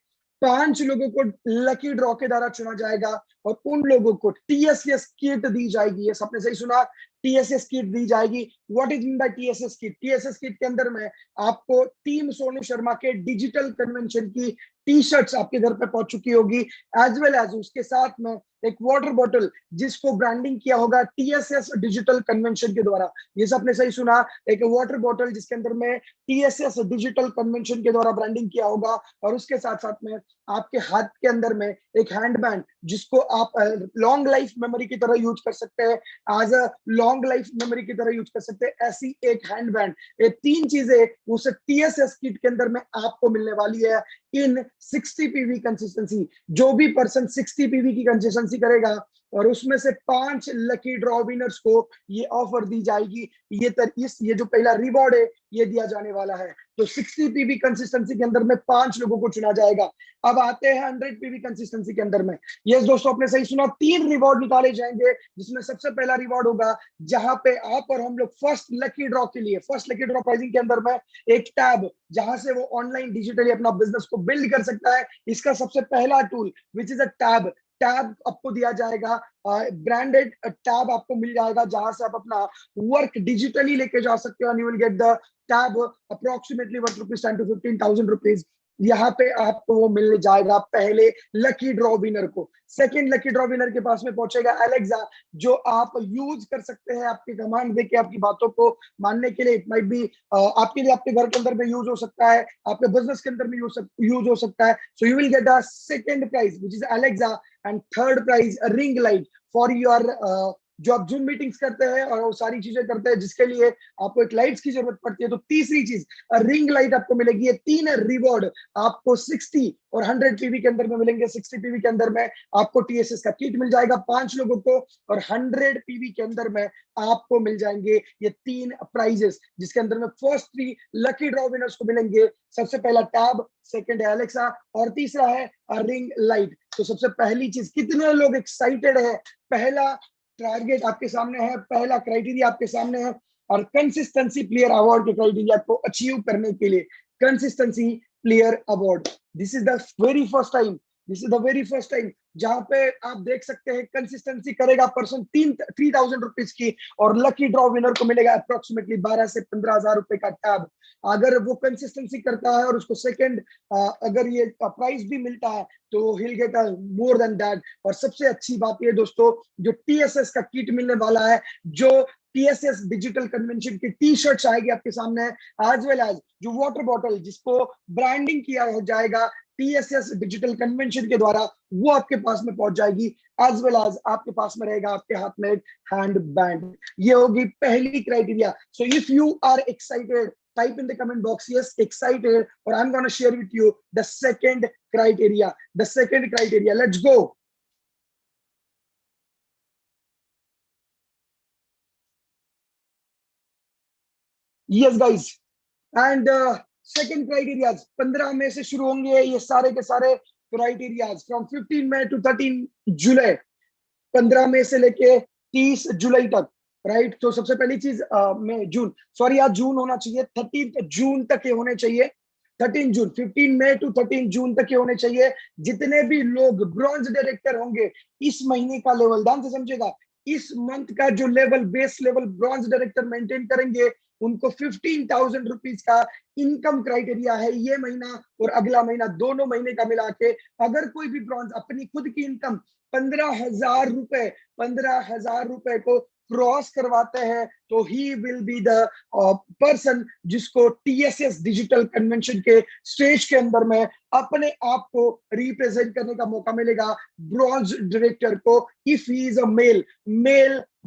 5 लोगों को लकी ड्रॉ के द्वारा चुना जाएगा, और उन लोगों को टीएसएस किट दी जाएगी। ये सबने सही सुना, टीएसएस किट दी जाएगी। What is mean by TSS kit? TSS kit के अंदर में आपको टीम सोनू शर्मा के डिजिटल कन्वेंशन की टी शर्ट्स आपके घर पे पहुंच चुकी होगी, एज वेल एज उसके साथ में एक वाटर बॉटल जिसको ब्रांडिंग किया होगा टीएसएस डिजिटल कन्वेंशन के द्वारा। ये सबने सही सुना, एक वाटर बॉटल जिसके अंदर में टीएसएस डिजिटल कन्वेंशन के द्वारा ब्रांडिंग किया होगा, और उसके साथ साथ में आपके हाथ के अंदर में एक हैंडबैंड जिसको आप लॉन्ग लाइफ मेमोरी की तरह यूज कर सकते हैं, as a long life memory की तरह यूज कर सकते हैं, ऐसी एक हैंडबैंड। ये 3 चीजें उस टीएसएस किट के अंदर में आपको मिलने वाली है इन 60 पीवी कंसिस्टेंसी। जो भी पर्सन 60 पीवी की कंसिस्टेंसी करेगा, और उसमें से 5 लकी ड्रॉ विनर्स को ये ऑफर दी जाएगी। ये जो पहला रिवॉर्ड है ये दिया जाने वाला है। तो 60 पीवी कंसिस्टेंसी के अंदर में 5 लोगों को चुना जाएगा। अब आते हैं 100 पीवी कंसिस्टेंसी के अंदर में। यस दोस्तों, आपने सही सुना, 3 रिवॉर्ड निकाले जाएंगे, जिसमें सबसे पहला रिवॉर्ड होगा जहां पे आप और हम लोग फर्स्ट लकी ड्रॉ के लिए, फर्स्ट लकी ड्रॉ प्राइजिंग के अंदर में एक टैब, जहां से वो ऑनलाइन डिजिटली अपना बिजनेस को बिल्ड कर सकता है। इसका सबसे पहला tool which is a tab, tab आपको दिया जाएगा, ब्रांडेड टैब आपको मिल जाएगा, जहां से आप अपना वर्क डिजिटली लेके जा सकते हो, and you will get the tab approximately ₹10 to 15,000 rupees. यहाँ पे आपको वो मिल जाएगा पहले लकी ड्रॉ विनर को। सेकंड लकी ड्रॉ विनर के पास में पहुंचेगा एलेक्सा, जो आप यूज कर सकते हैं आपकी कमांड देके, आपकी बातों को मानने के लिए। इट माइट बी आपके लिए, आपके घर के अंदर में यूज हो सकता है, आपके बिजनेस के अंदर में यूज हो सकता है। So you will get a second prize which is Alexa, and third prize ring light for your, जो आप जूम मीटिंग्स करते हैं और वो सारी चीजें करते हैं जिसके लिए आपको एक लाइट्स की जरूरत पड़ती है। तो तीसरी चीज रिंग लाइट आपको मिलेगी। ये 3 रिवॉर्ड आपको 60 और 100 पीवी के अंदर में मिलेंगे। 60 पीवी के अंदर में आपको टीएसएस का किट मिल जाएगा 5 लोगों को, और 100 पीवी के अंदर में आपको मिल जाएंगे ये 3 प्राइजेस, जिसके अंदर में फर्स्ट 3 लकी ड्रॉ विनर्स को मिलेंगे। सबसे पहला टैब, सेकंड है एलेक्सा, और तीसरा है रिंग लाइट। तो सबसे पहली चीज, कितने लोग एक्साइटेड है? पहला टारगेट आपके सामने है, पहला क्राइटेरिया आपके सामने है, और कंसिस्टेंसी प्लेयर अवार्ड के क्राइटेरिया को अचीव करने के लिए consistency player award, this is the very first time, this is the very first time जहां पे आप देख सकते हैं कंसिस्टेंसी करेगा पर्सन 3,000 रुपीज की, और लकी ड्रॉ विनर को मिलेगा अप्रोक्सीमेटली 12 से 15,000 रुपए का टैब। अगर वो कंसिस्टेंसी करता है और उसको सेकंड अगर ये प्राइज भी मिलता है तो हिल गेट मोर देन दैट। और सबसे अच्छी बात ये दोस्तों, जो टीएसएस का किट मिलने वाला है, जो टीएसएस डिजिटल कन्वेंशन की टी शर्ट्स आएगी आपके सामने, एज वेल एज जो वाटर बॉटल जिसको ब्रांडिंग किया जाएगा टीएसएस डिजिटल कन्वेंशन के द्वारा, वो आपके पास में पहुंच जाएगी, एज वेल एज आपके पास में रहेगा आपके हाथ में हैंड बैंड। ये होगी पहली criteria. So if you are excited, type in the comment box yes excited, or I'm going to share with you the second criteria. The second criteria, let's go. Yes guys, and second criteria 15 मई से शुरू होंगे ये सारे के सारे क्राइटेरियाज, फ्रॉम 15 मई टू 13 जुलाई, 15 मई से लेके 30 जुलाई तक, राइट। तो सबसे पहली चीज मई जून, सॉरी आज जून होना चाहिए, 13 जून तक ये होने चाहिए, 13 जून, 15 मई टू 13 जून तक ये होने चाहिए। जितने भी लोग ब्रॉन्ज डायरेक्टर होंगे इस महीने का लेवल, ध्यान से समझेगा, इस मंथ का जो level, base level bronze director maintain करेंगे उनको 15,000 रुपीज का इनकम क्राइटेरिया है ये महीना और अगला महीना, दोनों महीने का मिला के। अगर कोई भी ब्रॉन्ज अपनी खुद की इनकम 15,000 रुपए को क्रॉस करवाते हैं तो ही विल बी द पर्सन जिसको टीएसएस डिजिटल कन्वेंशन के स्टेज के अंदर में अपने आप को रिप्रेजेंट करने का मौका मिलेगा ब्रॉन्ज डायरेक्टर को, if he is a male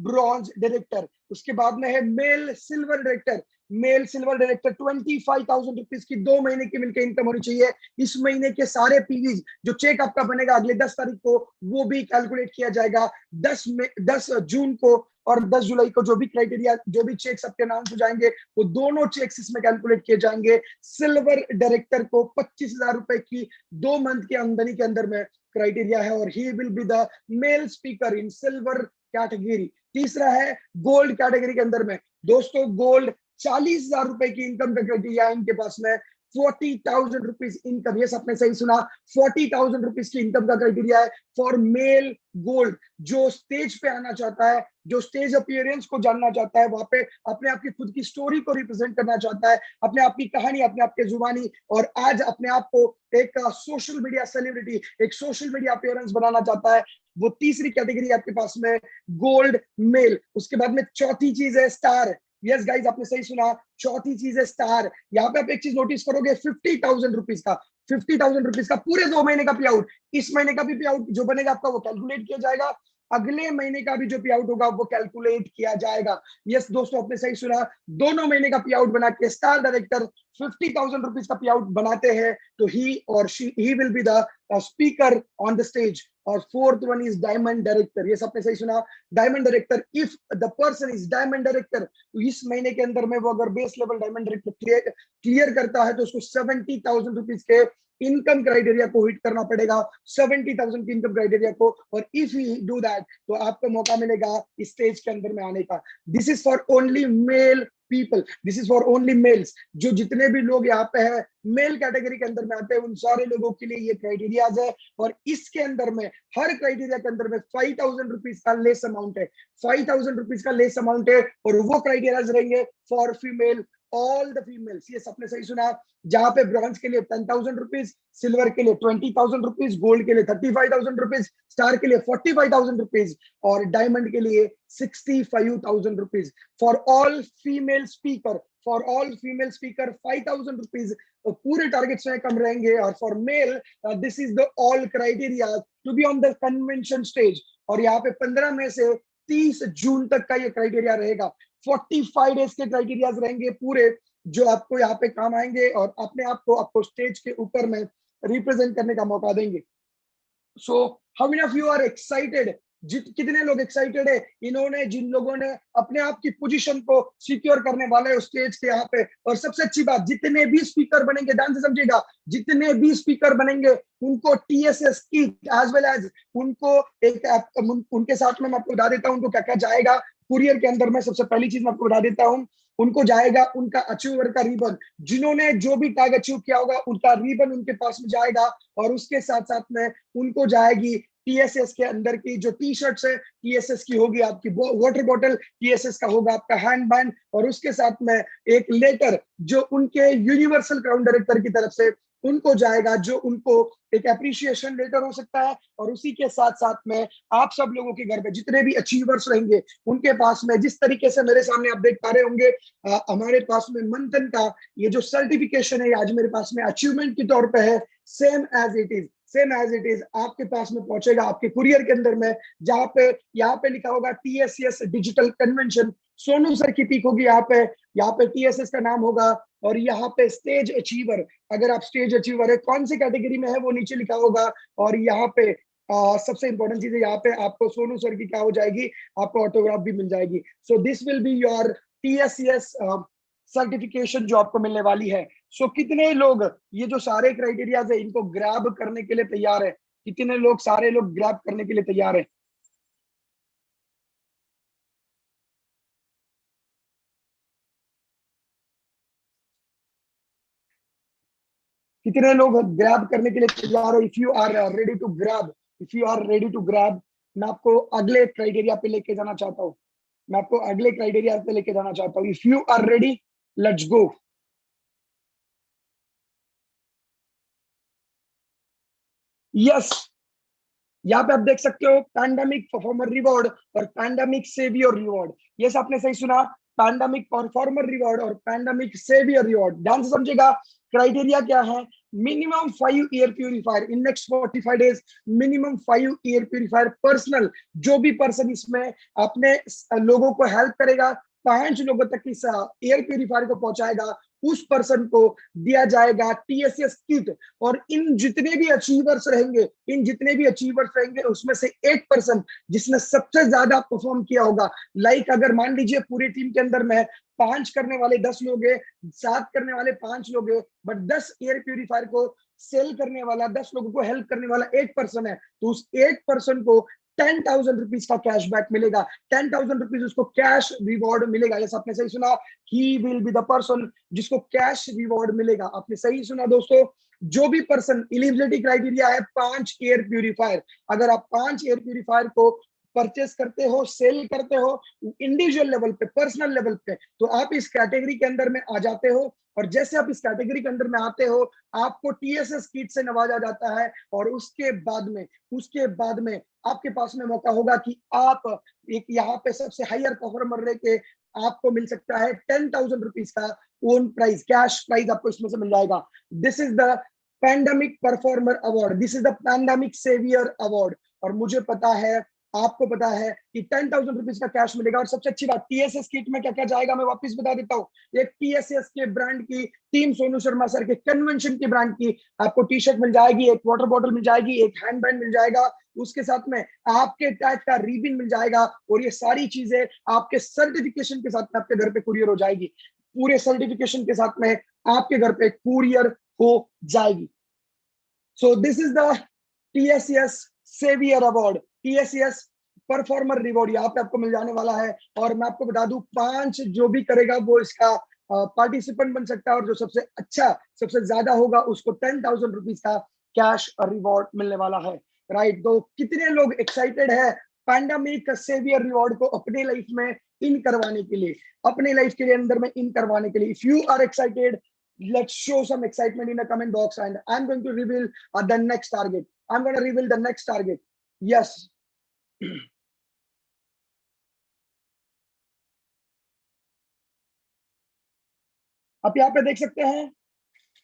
bronze director. उसके बाद में है male silver director. Male silver director 25,000 rupees की 2 महीने की मिलकर इनकम होनी चाहिए। इस महीने के सारे पीवीज जो चेक आपका बनेगा अगले 10 तारीख को वो भी कैलकुलेट किया जाएगा। 10 जून को और 10 जुलाई को जो भी क्राइटेरिया, जो भी चेक्स आपके अनाउंस हो जाएंगे वो दोनों चेक्स इसमें कैलकुलेट किए जाएंगे। सिल्वर डायरेक्टर को 25,000 रुपए की 2 मंथ की आमदनी के अंदर में क्राइटेरिया है और he will be the male speaker in silver category. तीसरा है गोल्ड कैटेगरी के अंदर में, दोस्तों गोल्ड 40,000 रुपए की इनकम का क्राइटेरिया है इनके पास में, 40,000 रुपीज इनकम, ये आपने सही सुना, 40,000 रुपीज की इनकम का क्राइटेरिया है फॉर मेल गोल्ड। जो स्टेज पे आना चाहता है, जो स्टेज अपीयरेंस को जानना चाहता है, वहां पे अपने आप की खुद की स्टोरी को रिप्रेजेंट करना चाहता है, अपने आप की कहानी, अपने आप की जुबानी, और आज अपने आप को एक सोशल मीडिया सेलिब्रिटी, एक सोशल मीडिया अपीयरेंस बनाना चाहता है, वो तीसरी कैटेगरी आपके पास में गोल्ड मेल। उसके बाद में चौथी चीज है स्टार। यस गाइज, आपने सही सुना, चौथी चीज है स्टार। यहाँ पे आप एक चीज नोटिस करोगे, 50,000 रुपीज का, 50,000 रुपीज का पूरे 2 महीने का पे आउट, इस महीने का भी पे आउट जो बनेगा आपका वो कैलकुलेट किया जाएगा, अगले महीने का भी जो पे आउट होगा वो कैलकुलेट किया जाएगा। यस दोस्तों, आपने सही सुना, दोनों महीने का पे आउट बना के स्टार डायरेक्टर 50,000 रुपीज का पे आउट बनाते हैं तो ही और she he will be the speaker on the stage. और fourth one is diamond director. ये आपने सही सुना, diamond director, if the person is diamond director, तो इस महीने के अंदर में वो अगर base level diamond director clear करता है तो उसको 70,000 रुपीज के इनकम क्राइटेरिया को हिट करना पड़ेगा, 70,000 की इनकम क्राइटेरिया को, और इफ ही डू दैट तो आपको मौका मिलेगा इस स्टेज के अंदर में आने का। This is for only mail people, this is for only mails. जो जितने भी लोग यहाँ पे है मेल कैटेगरी के अंदर में आते हैं उन सारे लोगों के लिए ये क्राइटेरियाज है, और इसके अंदर में हर क्राइटेरिया के अंदर में 5,000 रुपीज का लेस अमाउंट है, 5,000 रुपीज का लेस अमाउंट है, और वो क्राइटेरियाज रहेंगे for female, all the females. ये सबने सही सुना, जहां पे ब्रॉन्ज के लिए 10,000 रुपीज, सिल्वर के लिए 20,000 रुपीज, गोल्ड के लिए 35,000 रुपीज, स्टार के लिए 45,000 रुपीज, और डायमंड के लिए 65,000 rupees. For all female speaker, for all female speaker 5,000 rupees पूरे टारगेट्स में कम रहेंगे। और for male this is the all criteria to be on the convention stage. और यहाँ पे 15 मई से 30 जून तक का ये क्राइटेरिया रहेगा, 45 डेज के क्राइटेरियाज रहेंगे पूरे, जो आपको यहाँ पे काम आएंगे और अपने आप को आपको स्टेज के ऊपर में रिप्रेजेंट करने का मौका देंगे। So how many of you are excited? कितने लोग एक्साइटेड है? इन्होंने, जिन लोगों ने अपने आप की पोजीशन को सिक्योर करने वाले हैं उस स्टेज के यहाँ पे। और सबसे अच्छी बात, जितने भी स्पीकर बनेंगे, ध्यान से समझिएगा, जितने भी स्पीकर बनेंगे उनको TSS kit as well as उनको एक उनके साथ में मैं आपको बता देता हूँ उनको क्या क्या जाएगा। कुरियर के अंदर में सबसे पहली चीज मैं आपको बता देता हूँ, उनको जाएगा उनका अचीवर का रिबन। जिन्होंने जो भी टैग अचीव किया होगा उनका रिबन उनके पास में जाएगा, और उसके साथ साथ में उनको जाएगी टीएसएस के अंदर की जो टी शर्ट्स है, टीएसएस की होगी, आपकी वाटर बॉटल टीएसएस का होगा, आपका हैंड बैंड, और उसके साथ में एक लेटर जो उनके यूनिवर्सल क्राउन डायरेक्टर की तरफ से उनको जाएगा, जो उनको एक अप्रिशिएशन लेटर हो सकता है। और उसी के साथ साथ में आप सब लोगों के घर पे जितने भी अचीवर्स रहेंगे उनके पास में, जिस तरीके से मेरे सामने आप देख पा रहे होंगे, हमारे पास में मंथन का ये जो सर्टिफिकेशन है आज मेरे पास में अचीवमेंट के तौर पे है, सेम एज इट इज आपके पास में पहुंचेगा आपके कुरियर के अंदर में, जहां पे यहाँ पे लिखा होगा TSS digital convention, Sonu sir की पिक होगी यहाँ पे टीएसएस का नाम होगा, और यहाँ पे स्टेज अचीवर, अगर आप स्टेज अचीवर है कौन सी कैटेगरी में है वो नीचे लिखा होगा, और यहाँ पे सबसे इंपॉर्टेंट चीज है, यहाँ पे आपको सोनू सर की क्या हो जाएगी, आपको ऑटोग्राफ भी मिल जाएगी। So this will be your TSS certification जो आपको मिलने वाली है। सो कितने लोग ये जो सारे क्राइटेरियाज है इनको ग्रैब करने के लिए तैयार है? कितने लोग, सारे लोग ग्रैब करने के लिए तैयार है? कितने लोग ग्रैब करने के लिए तैयार हो? If you are ready to grab, मैं आपको अगले क्राइटेरिया पे लेके जाना चाहता हूँ, if you are ready, let's go. Yes, यहाँ पे आप देख सकते हो पैंडेमिक परफॉर्मर रिवॉर्ड और पैंडेमिक सेवियर रिवॉर्ड। यस, आपने सही सुना, पैंडेमिक परफॉर्मर रिवॉर्ड और पैंडेमिक सेवियर रिवॉर्ड। ध्यान से समझेगा, क्राइटेरिया क्या है? Minimum 5 year purifier in next 45 days, minimum 5 year purifier personal. जो भी पर्सन इसमें अपने लोगों को हेल्प करेगा, 5 लोगों तक इस एयर प्यूरिफायर को पहुंचाएगा, उस पर्सन को दिया जाएगा टीएसएस किट। और इन जितने भी अचीवर्स रहेंगे उसमें से एक पर्सन जिसने सबसे ज्यादा परफॉर्म किया होगा, लाइक अगर मान लीजिए पूरी टीम के अंदर में 5 करने वाले 10 लोग हैं, 7 करने वाले 5 लोग हैं, बट 10 एयर प्यूरिफायर को सेल करने वाला, 10 लोगों को हेल्प करने वाला एक पर्सन है, तो उस एक पर्सन को 10,000 रुपीज का कैशबैक मिलेगा, 10,000 रुपीज उसको कैश रिवॉर्ड मिलेगा। यस, आपने सही सुना, ही विल बी द पर्सन जिसको कैश रिवॉर्ड मिलेगा। आपने सही सुना दोस्तों, जो भी पर्सन, एलिजिबिलिटी क्राइटेरिया है 5 एयर प्यूरिफायर, अगर आप 5 एयर प्यूरिफायर को परचेस करते हो, सेल करते हो इंडिविजुअल लेवल पे, पर्सनल लेवल पे, तो आप इस कैटेगरी के अंदर में आ जाते हो। और जैसे आप इस कैटेगरी के अंदर में आते हो, आपको टीएसएस किट से नवाजा जाता है, और उसके बाद में आपके पास में मौका होगा कि आप एक यहाँ पे सबसे हायर परफॉर्मर रह के आपको मिल सकता है 10,000 रुपीज का ओन प्राइज, कैश प्राइज आपको इसमें से मिल जाएगा। This is the pandemic performer award, this is the pandemic saviour award. और मुझे पता है, आपको पता है कि 10,000 रुपीज का कैश मिलेगा। और सबसे अच्छी बात, टीएसएस किट में क्या क्या जाएगा मैं वापस बता देता हूँ। एक टीएसएस के ब्रांड की, टीम सोनू शर्मा सर के कन्वेंशन की ब्रांड की आपको टी शर्ट मिल जाएगी, एक वाटर बॉटल मिल जाएगी, एक हैंड बैंड मिल जाएगा, उसके साथ में आपके टैग का रिबन मिल जाएगा, और ये सारी चीजें आपके सर्टिफिकेशन के साथ में आपके घर पे कुरियर हो जाएगी। पूरे सर्टिफिकेशन के साथ में आपके घर पे कुरियर हो जाएगी। So this is the TSS saviour award, TSS performer reward यहाँ पे आपको मिल जाने वाला है। और मैं आपको बता दूं, 5 जो भी करेगा वो इसका पार्टिसिपेंट बन सकता है, और जो सबसे अच्छा, सबसे ज्यादा होगा उसको 10,000 रुपीज का कैश रिवॉर्ड मिलने वाला है। राइट, तो कितने लोग एक्साइटेड है पैंडेमिक सेवियर रिवॉर्ड को अपने लाइफ में इन करवाने के लिए, अपने लाइफ के अंदर में इन करवाने के लिए? If you are excited, let's show some excitement in the comment box, and I'm going to reveal the next target. I'm going to reveal the next target. Yes. आप यहाँ पे देख सकते हैं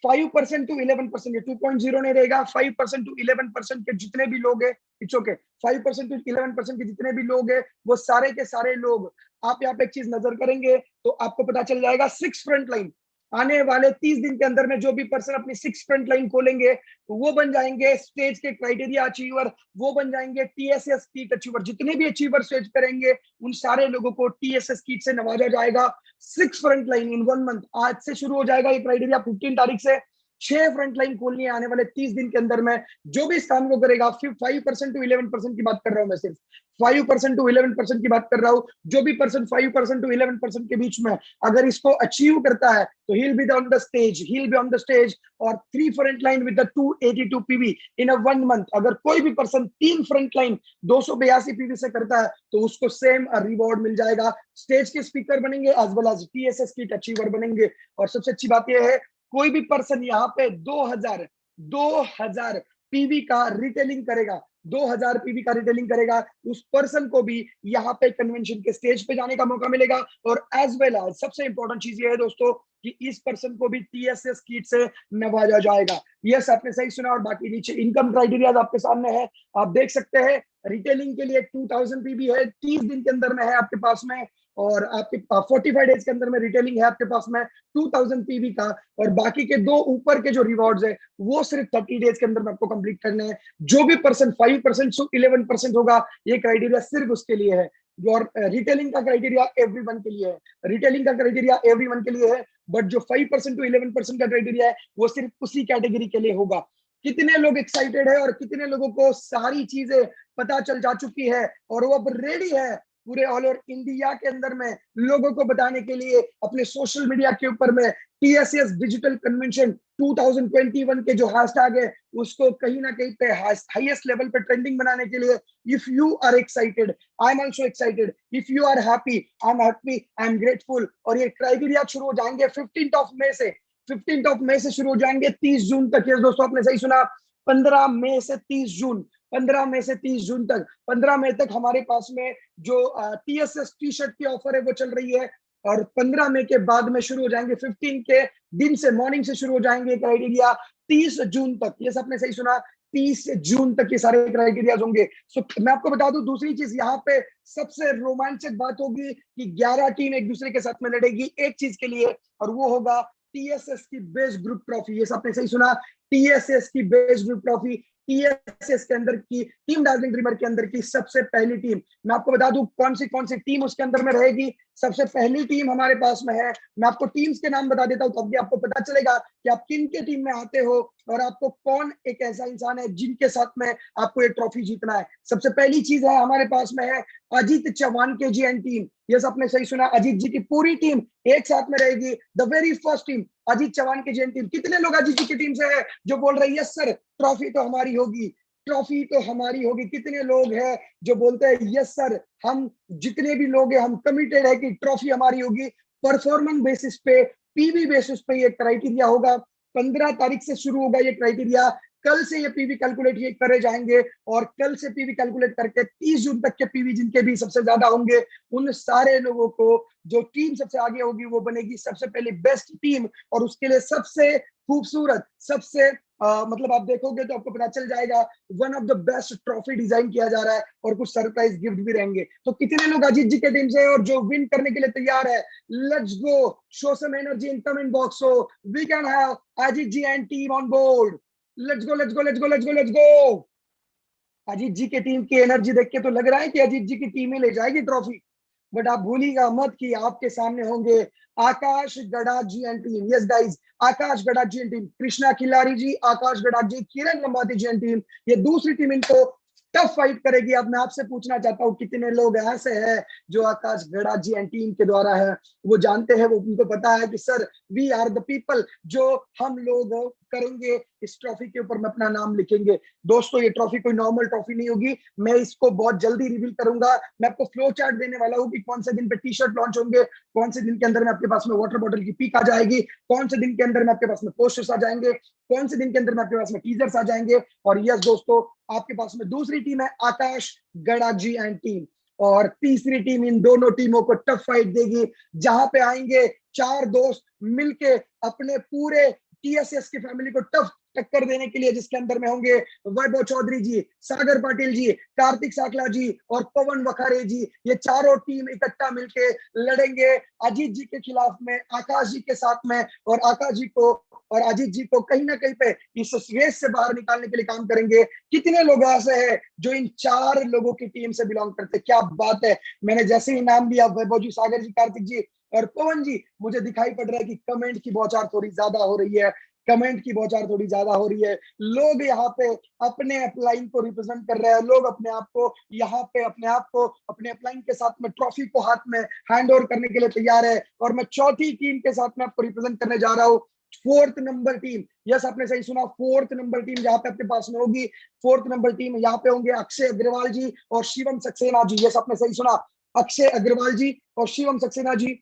5% to 11%, ये 2.0 नहीं रहेगा, 5% to 11% के जितने भी लोग हैं, इट्स ओके, 5% to 11% के जितने भी लोग हैं वो सारे के सारे लोग, आप यहाँ पे एक चीज नजर करेंगे तो आपको पता चल जाएगा 6 फ्रंट लाइन। आने वाले 30 दिन के अंदर में जो भी पर्सन अपनी 6 फ्रंट लाइन खोलेंगे वो बन जाएंगे स्टेज के क्राइटेरिया अचीवर, वो बन जाएंगे टीएसएस किट अचीवर। जितने भी अचीवर स्टेज करेंगे उन सारे लोगों को टीएसएस किट से नवाजा जाएगा। 6 फ्रंट लाइन इन 1 मंथ, आज से शुरू हो जाएगा ये क्राइटेरिया 15 तारीख से। 6 फ्रंटलाइन खोलनी है आने वाले 30 दिन के अंदर में। जो भी इस काम को करेगा, 5% टू 11% की बात कर रहा हूं मैं, सिर्फ 5% टू 11% की बात कर रहा हूं। जो भी पर्सन 5% टू 11% के बीच में अगर इसको अचीव करता है तो ही will B on the stage, he will B on the stage. और 3 front line with the 282 PV in a 1 month. अगर कोई भी पर्सन 3 फ्रंट लाइन 282 पीवी से करता है तो उसको सेम रिवॉर्ड मिल जाएगा। स्टेज के स्पीकर बनेंगे एज वेल एज टीएसएस की अचीवर बनेंगे। और सबसे अच्छी बात यह है, कोई भी पर्सन यहाँ पे 2000 पीवी का रिटेलिंग करेगा, 2000 पीवी का रिटेलिंग करेगा, उस पर्सन को भी यहाँ पे कन्वेंशन के स्टेज पे जाने का मौका मिलेगा। और एज वेल एज सबसे इंपॉर्टेंट चीज ये है दोस्तों कि इस पर्सन को भी टीएसएस किट से नवाजा जाएगा। यस, आपने सही सुना। और बाकी नीचे इनकम क्राइटेरिया आपके सामने है, आप देख सकते हैं। रिटेलिंग के लिए 2000 पीवी है, 30 दिन के अंदर में है आपके पास में। और आपके 45 डेज के अंदर में रिटेलिंग है आपके पास में 2000 पीवी का। और बाकी के 2 ऊपर के जो रिवॉर्ड्स है वो सिर्फ 30 डेज के अंदर में आपको कंप्लीट करने हैं। जो भी पर्सन 5% टू 11% होगा, ये क्राइटेरिया सिर्फ उसके लिए है। और रिटेलिंग का क्राइटेरिया एवरीवन के लिए है, रिटेलिंग का क्राइटेरिया एवरीवन के लिए है। बट जो 5% टू 11% का क्राइटेरिया है वो सिर्फ उसी कैटेगरी के लिए होगा। कितने लोग एक्साइटेड है और कितने लोगों को सारी चीजें पता चल जा चुकी है और वो अब रेडी है पूरे ऑल ओवर इंडिया के अंदर में लोगों को बताने के लिए अपने सोशल मीडिया के ऊपर में टीएसएस डिजिटल कन्वेंशन 2021 के जो हैशटैग है उसको कहीं ना कहीं पे हाईएस्ट लेवल पे ट्रेंडिंग बनाने के लिए। If you are excited, I am also excited. If you are happy, I am happy, I am grateful. और ये क्राइटेरिया शुरू हो जाएंगे 15th ऑफ मई से, 15th ऑफ मई से शुरू हो जाएंगे 30 जून तक। ये दोस्तों आपने सही सुना, 15 मई से 30 जून, 15 मई से 30 जून तक, 15 मई तक हमारे पास में जो टीएसएस टी शर्ट की ऑफर है वो चल रही है। और 15 मई के बाद में शुरू हो जाएंगे, 15 के दिन से मॉर्निंग से शुरू हो जाएंगे क्राइटेरिया 30 जून तक। ये सबने सही सुना, 30 जून तक ये सारे क्राइटेरिया होंगे। सो मैं आपको बता दूं दूसरी चीज यहाँ पे सबसे रोमांचक बात होगी कि 11 टीम एक दूसरे के साथ में लड़ेगी एक चीज के लिए, और वो होगा टीएसएस की बेस्ट ग्रुप ट्रॉफी। ये सबने सही सुना, टीएसएस की बेस्ट ग्रुप ट्रॉफी। टीएसएस के अंदर की टीम दार्जिलिंग ड्रीमर के अंदर की सबसे पहली टीम, मैं आपको बता दूं कौन सी टीम उसके अंदर में रहेगी। सबसे पहली टीम हमारे पास में है, मैं आपको टीम्स के नाम बता देता हूं, तब भी आपको पता चलेगा कि आप किन के टीम में आते हो और आपको कौन एक ऐसा इंसान है जिनके साथ में आपको ये ट्रॉफी जीतना है। सबसे पहली चीज है हमारे पास में है अजीत चौहान के जीएन टीम। ये आपने सही सुना, अजीत जी की पूरी टीम एक साथ में रहेगी। The very first team Ajit Chauhan की जीएन टीम। कितने लोग अजीत जी की टीम से है जो बोल रहे हैं यस सर ट्रॉफी तो हमारी होगी, ट्रॉफी तो हमारी होगी? कितने लोग हैं जो बोलते हैं यस सर, हम जितने भी लोग हैं हम कमिटेड है कि ट्रॉफी हमारी होगी। परफॉर्मेंस बेसिस पे, पीवी बेसिस पे ये क्राइटेरिया होगा। 15 तारीख से शुरू होगा ये क्राइटेरिया, कल से ये पीवी कैलकुलेट ये करे जाएंगे और कल से पीवी कैलकुलेट करके 30 जून तक के पीवी जिनके भी सबसे ज्यादा होंगे उन सारे लोगों को जो टीम सबसे आगे होगी वो बनेगी सबसे पहले बेस्ट टीम। और उसके लिए सबसे खूबसूरत, सबसे मतलब आप देखोगे तो आपको पता चल जाएगा one of the best trophy design किया जा रहा है और कुछ सरप्राइज गिफ्ट भी रहेंगे। तो कितने लोग अजीत जी के टीम से और जो विन करने के लिए तैयार है? Let's go, show some energy in comment box so we can have Ajit ji and team on board. Let's go let's go let's go let's go let's go. Ajit ji की टीम की एनर्जी देख के तो लग रहा है कि अजीत जी की टीम ही ले जाएगी ट्रॉफी। बट आप भूलिएगा मत कि आपके सामने होंगे आकाश गड़ा जी एंड टीम। यस गाइस, आकाश गड़ा जी एंड टीम, कृष्णा खिलारी जी, आकाश गड़ा जी, किरण लंबाती जी एंड टीम, ये दूसरी टीम इनको टफ फाइट करेगी। अब मैं आपसे पूछना चाहता हूँ कितने लोग ऐसे हैं जो आकाश गड़ा जी एंड टीम के द्वारा है वो जानते हैं, वो उनको पता है कि sir we are the people, जो हम लोग करेंगे इस ट्रॉफी के ऊपर में अपना नाम लिखेंगे। दोस्तों ये ट्रॉफी कोई नॉर्मल ट्रॉफी नहीं होगी, मैं इसको बहुत जल्दी रिवील करूंगा। मैं आपको फ्लो चार्ट देने वाला हूँ कि कौन से दिन पे टी शर्ट लॉन्च होंगे, कौन से दिन के अंदर में आपके पास में वाटर बॉटल की पिक आ जाएगी, कौन से दिन के अंदर में आपके पास में पोस्टर्स आ जाएंगे, कौन से दिन के अंदर में आपके पास में टीजर्स आ जाएंगे। और यस दोस्तों, आपके पास में दूसरी टीम है आकाश गड़ा जी एंड टीम, और तीसरी टीम इन दोनों टीमों को टफ फाइट देगी, जहां पे आएंगे 4 दोस्त मिलके अपने पूरे टीएसएस की फैमिली को टफ टक्कर देने के लिए, जिसके अंदर में होंगे वैभव चौधरी जी, सागर पाटिल जी, कार्तिक साकला जी और पवन वखारे जी। ये चारों टीम इकट्ठा मिलके लड़ेंगे अजीत जी के खिलाफ में, आकाश जी के साथ में, और आकाश जी को और अजीत जी को कहीं ना कहीं पे इस रेस से बाहर निकालने के लिए काम करेंगे। कितने लोग ऐसे हैं जो इन 4 लोगों की टीम से बिलोंग करते हैं? क्या बात है! मैंने जैसे ही नाम लिया वैभव जी, सागर जी, कार्तिक जी और पवन जी, मुझे दिखाई पड़ रहा है कि कमेंट की बौछार थोड़ी ज्यादा हो रही है। कमेंट की बौछार थोड़ी ज्यादा हो रही है। लोग यहाँ पे अपने अपलाइन को रिप्रेजेंट कर रहे हैं, लोग अपने आप को यहाँ पे अपने अपलाइन के साथ में ट्रॉफी को हाथ में हैंड ओवर करने के लिए तैयार है। और मैं चौथी टीम के साथ में आपको रिप्रेजेंट करने जा रहा हूँ, 4th नंबर टीम। यस, आपने सही सुना, 4th नंबर टीम जहां पे आपके पास में होगी। 4th नंबर टीम यहाँ पे होंगे अक्षय अग्रवाल जी और शिवम सक्सेना जी। यस, आपने सही सुना, अक्षय अग्रवाल जी और शिवम सक्सेना जी,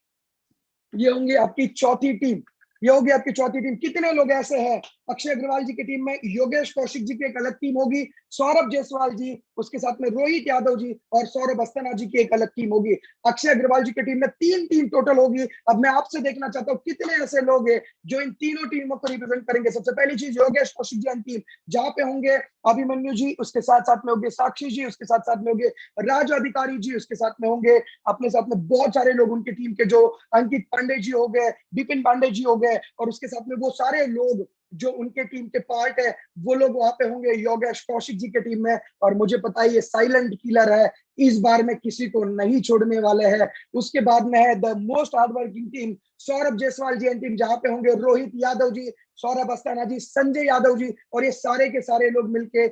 ये होंगे आपकी चौथी टीम। ये होगी आपकी चौथी टीम। कितने लोग ऐसे हैं? अक्षय अग्रवाल जी की टीम में योगेश कौशिक जी की एक अलग टीम होगी, सौरभ जायसवाल जी, उसके साथ में रोहित यादव जी और सौरभ अस्थाना जी की एक अलग टीम होगी। अक्षय अग्रवाल जी की टीम में 3 टीम टोटल होगी। अब मैं आपसे देखना चाहता हूँ कितने ऐसे लोग हैं जो इन तीनों टीमों को रिप्रेजेंट करेंगे। सबसे पहली चीज, योगेश कौशिक जी टीम, जहां पे होंगे अभिमन्यु जी, उसके साथ साथ में होंगे साक्षी जी, उसके साथ साथ में होंगे राज अधिकारी जी, उसके साथ में होंगे अपने साथ में बहुत सारे लोग उनकी टीम के, जो अंकित पांडे जी हो गए, विपिन पांडे जी हो गए, और उसके साथ में वो सारे लोग जो उनके टीम के पार्ट है, वो लोग वहां पे होंगे योगेश कौशिक जी के टीम में। और मुझे पता है ये साइलेंट किलर है, इस बार में किसी को नहीं छोड़ने वाले हैं। उसके बाद में है the most hard working team, Saurabh Jaiswal ji and team, जहां पे होंगे रोहित यादव जी, सौरभ अस्थाना जी, संजय यादव जी, और ये सारे के सारे लोग मिलके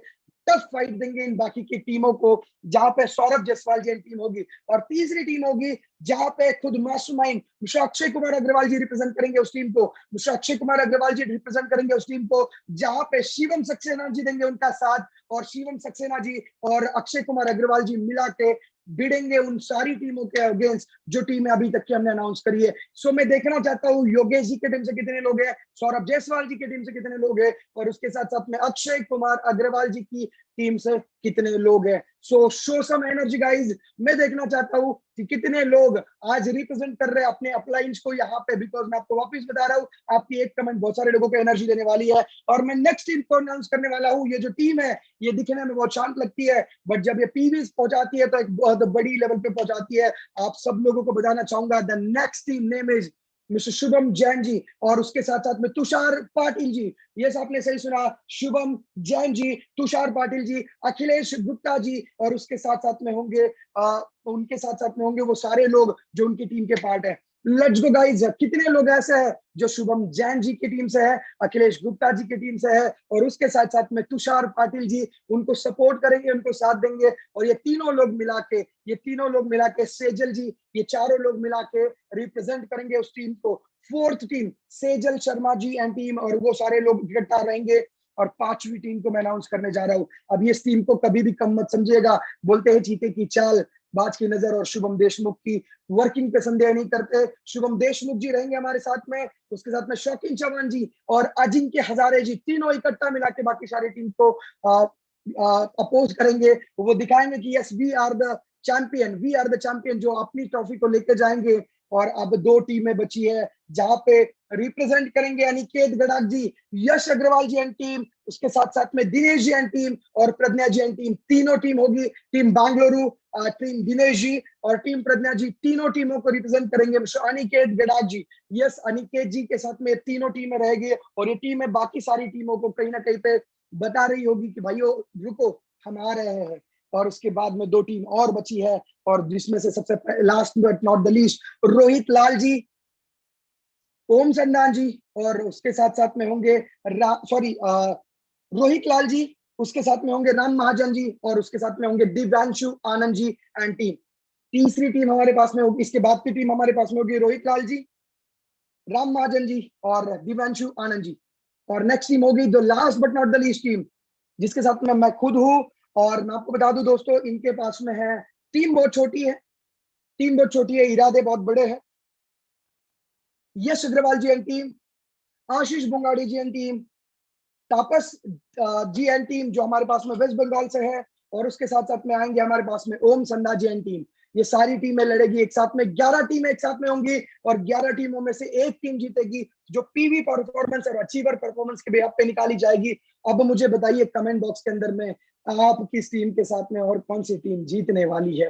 टफ फाइट देंगे इन बाकी की टीमों को, जहां पे सौरभ जायसवाल जी टीम होगी। और तीसरी टीम होगी जहां पे खुद मास्टरमाइंड मिस्टर अक्षय कुमार अग्रवाल जी रिप्रेजेंट करेंगे उस टीम को। मिस्टर अक्षय कुमार अग्रवाल जी रिप्रेजेंट करेंगे उस टीम को, जहां पे शिवम सक्सेना जी देंगे उनका साथ, और शिवम सक्सेना जी और अक्षय कुमार अग्रवाल जी मिला के भिड़ेंगे उन सारी टीमों के अगेंस्ट जो टीमें अभी तक की हमने अनाउंस करी है। सो मैं देखना चाहता हूँ योगेश जी के टीम से कितने लोग हैं, सौरभ जायसवाल जी की टीम से कितने लोग हैं, और उसके साथ साथ में अक्षय कुमार अग्रवाल जी की टीम से कितने लोग हैं। So show some energy guys. मैं देखना चाहता हूँ कि कितने लोग आज रिप्रेजेंट कर रहे हैं अपने अपलाइंस को यहाँ पे, बिकॉज मैं आपको वापस बता रहा हूँ, आपकी एक कमेंट बहुत सारे लोगों को एनर्जी देने वाली है। और मैं नेक्स्ट टीम को अनाउंस करने वाला हूँ। ये जो टीम है ये दिखने में बहुत शांत लगती है, बट जब ये पीवीज पहुंचाती है तो एक बहुत बड़ी लेवल पे पहुंचाती है। आप सब लोगों को बताना चाहूंगा, the next team name is mister Shubham Jain ji, और उसके साथ साथ में तुषार पाटिल जी। यस, आपने सही सुना, शुभम जैन जी, तुषार पाटिल जी, अखिलेश गुप्ता जी, और उसके साथ साथ में होंगे उनके साथ साथ में होंगे वो सारे लोग जो उनकी टीम के पार्ट है। लेट्स गो गाइस, कितने लोग ऐसे हैं जो शुभम जैन जी की टीम से है, अखिलेश गुप्ता जी की टीम से है, और उसके साथ साथ में तुषार पाटिल जी उनको सपोर्ट करेंगे, उनको साथ देंगे, और ये तीनों लोग मिला के सेजल जी, ये चारों लोग मिला के रिप्रेजेंट करेंगे उस टीम को। 4th team Sejal Sharma ji and team, और वो सारे लोग इकट्ठा रहेंगे। और 5वीं टीम को मैं अनाउंस करने जा रहा हूँ। अब ये इस टीम को कभी भी कम मत समझिएगा। बोलते हैं चीते की चाल, बाज की नजर, और शुभम देशमुख की वर्किंग पे संदेह नहीं करते। शुभम देशमुख जी रहेंगे हमारे साथ में, उसके साथ में शौकीन चौहान जी और अजिंक्य हजारे जी, तीनों इकट्ठा मिला के बाकी सारी टीम को अपोज करेंगे। वो दिखाएंगे कि yes we are the champion, जो अपनी ट्रॉफी को लेके जाएंगे। और अब 2 टीमें बची है जहां पे रिप्रेजेंट करेंगे अनिकेत गडाख जी, यश अग्रवाल जी एंड टीम, उसके साथ साथ में दिनेश जी एंड टीम और प्रज्ञा जी एंड टीम। तीनों टीम होगी, टीम बेंगलुरु, टीम दिनेश जी और टीम प्रज्ञा जी, तीनों टीमों को रिप्रेजेंट करेंगे अनिकेत गडाख जी। यस, अनिकेत जी के साथ में तीनों टीमें रहेगी, और ये टीमें बाकी सारी टीमों को कहीं ना कहीं पे बता रही होगी कि भाइयों रुको, हम आ रहे हैं। और उसके बाद में 2 टीम और बची है, और जिसमें से सबसे last but not the least, Rohit Lal ji, Om Sandan ji, और उसके साथ साथ में होंगे रोहित लाल जी, उसके साथ में होंगे राम महाजन जी, और उसके साथ में होंगे दिव्यांशु आनंद जी एंड टीम। तीसरी टीम हमारे पास में होगी, इसके बाद की टीम हमारे पास में होगी रोहित लाल जी, राम महाजन जी और दिव्यांशु आनंद जी। और नेक्स्ट टीम होगी the last but not the least team, जिसके साथ में मैं खुद हूं। और मैं आपको बता दूं दोस्तों, इनके पास में है टीम बहुत छोटी है, इरादे बहुत बड़े हैं। Yash Agarwal ji and team, Ashish Bungadi ji and team, Tapas ji and team जो हमारे पास में वेस्ट बंगाल से है, और उसके साथ साथ में आएंगे हमारे पास में ओम संडा जी एंड टीम। ये सारी टीमें लड़ेगी एक साथ में, 11 टीमें एक साथ में होंगी, और 11 टीमों में से एक टीम जीतेगी, जो पीवी परफॉर्मेंस और अचीवर परफॉर्मेंस के बेस पे निकाली जाएगी। अब मुझे बताइए कमेंट बॉक्स के अंदर में, आप किस टीम के साथ में और कौन सी टीम जीतने वाली है?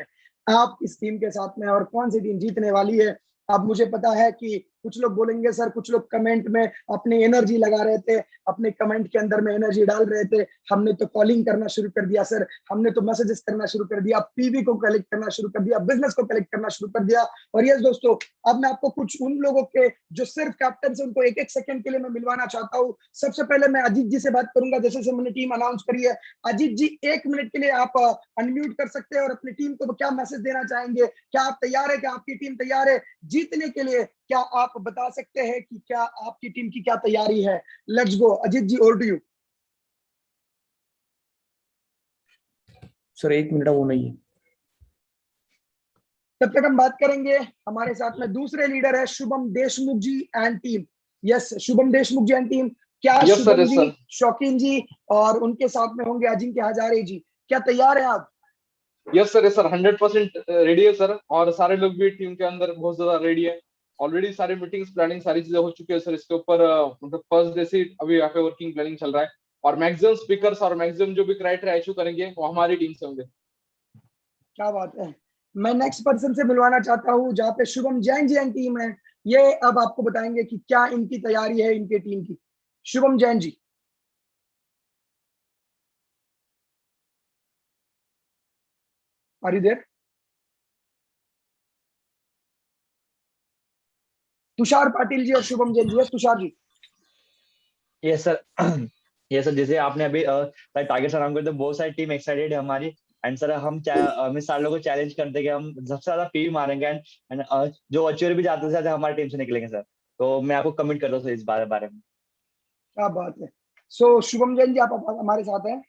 आप इस टीम के साथ में और कौन सी टीम जीतने वाली है? अब मुझे पता है कि कुछ लोग बोलेंगे सर, कुछ लोग कमेंट में अपनी एनर्जी लगा रहे थे, अपने कमेंट के अंदर में एनर्जी डाल रहे थे, हमने तो कॉलिंग करना शुरू कर दिया सर, हमने तो मैसेजेस करना शुरू कर दिया, पीवी को कलेक्ट करना शुरू कर दिया, बिजनेस को कलेक्ट करना शुरू कर दिया। और यस दोस्तों, अब मैं आपको कुछ उन लोगों के जो सिर्फ कैप्टन से, उनको एक एक सेकंड के लिए मैं मिलवाना चाहता हूँ। सबसे पहले मैं अजीत जी से बात करूंगा, जैसे से मैंने टीम अनाउंस करी है। अजीत जी, 1 मिनट के लिए आप अनम्यूट कर सकते हैं और अपनी टीम को क्या मैसेज देना चाहेंगे? क्या आप तैयार है? क्या आपकी टीम तैयार है जीतने के लिए? क्या आप बता सकते हैं कि क्या आपकी टीम की क्या तैयारी है? Let's go Ajit ji, over to you. Sir 1 minute वो नहीं है। तब तक हम बात करेंगे, हमारे साथ में दूसरे लीडर है Shubham Deshmukh ji and team. Yes, Shubham Deshmukh ji and team. क्या Yes, sir, Shubham yes, ji, sir. Shaukeen जी और उनके साथ में होंगे अजिंक्य हजारे जी, क्या तैयार है आप? Yes sir, yes sir, 100% ready है सर। और सारे लोग भी टीम के अंदर बहुत ज्यादा रेडी है। ऑलरेडी सारी मीटिंग्स, प्लानिंग, सारी चीजें हो चुकी है सर। इसके ऊपर मतलब फर्स्ट डे से अभी यहाँ पे वर्किंग प्लानिंग चल रहा है। और मैक्सिमम स्पीकर्स और मैक्सिमम जो भी क्राइटेरिया इशू करेंगे वो हमारी टीम से होंगे। क्या बात है। मैं नेक्स्ट पर्सन से मिलवाना चाहता हूँ, जहाँ पे शुभम जैन जी एंड टीम है। ये अब आपको बताएंगे कि क्या इनकी तैयारी है इनके टीम की। Shubham Jain ji, are you there? Tushar Patil ji और शुभम जैन जी। यस तुषार जी। ये सर ये सर, जैसे आपने अभी टारगेट अनाउंस कर, तो बहुत सारी टीम एक्साइटेड है हमारी। एंड सर हम सारे लोगों को चैलेंज करते कि हम सबसे ज्यादा पीवी मारेंगे। एंड जो वर्चुअल भी जाते जाते हमारी टीम से निकलेंगे सर। तो मैं आपको कमिट करता हूँ सर इस बारे में। क्या बात है। सो शुभम जैन जी, आप हमारे साथ हैं?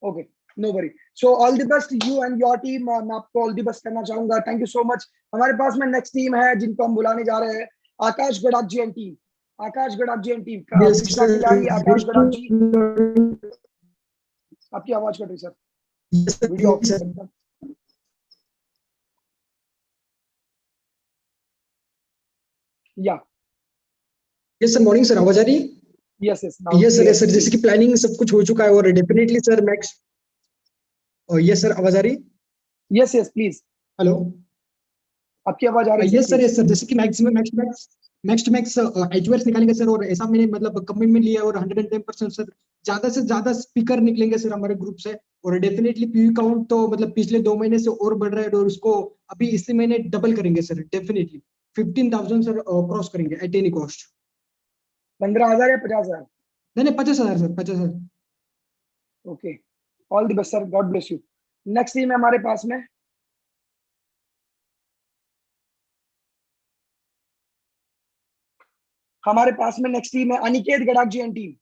Okay, no worry. So all the best you and your team. मैं आपको ऑल द बेस्ट करना चाहूंगा। Thank you so much. हमारे पास में नेक्स्ट टीम है जिनको हम बुलाने जा रहे हैं, Akash Gadakh ji and team. Akash Gadakh ji and team, Krishna Gilari, Akash Gadakh ji. आपकी आवाज कट रही सर, वीडियो ऑफ कर सकता। या यस सर, मॉर्निंग सर, आवाज आ रही है? यस यस यस सर, जैसे कि प्लानिंग सब कुछ हो चुका है और definitely sir max. Yes sir, आवाज आ रही है? Yes yes please, hello. आपकी आवाज आ रही है। यस सर, जैसे कि मैक्सिमम मैक्स एचवर्स निकालेंगे सर। और ऐसा मैंने मतलब कमिटमेंट लिया है और 110% सर ज्यादा से ज्यादा स्पीकर निकलेंगे सर हमारे ग्रुप से। और डेफिनेटली पीवी काउंट तो मतलब पिछले 2 महीने से और बढ़ रहा है, और उसको अभी इसी महीने डबल करेंगे सर। डेफिनेटली 15,000 सर क्रॉस करेंगे एट एनी कॉस्ट। 15,000 या 50,000? नहीं 50,000 sir, 50,000। Okay, all the best sir, God bless you. Next team है हमारे पास में, नेक्स्ट टीम है Aniket Gadakh ji and team.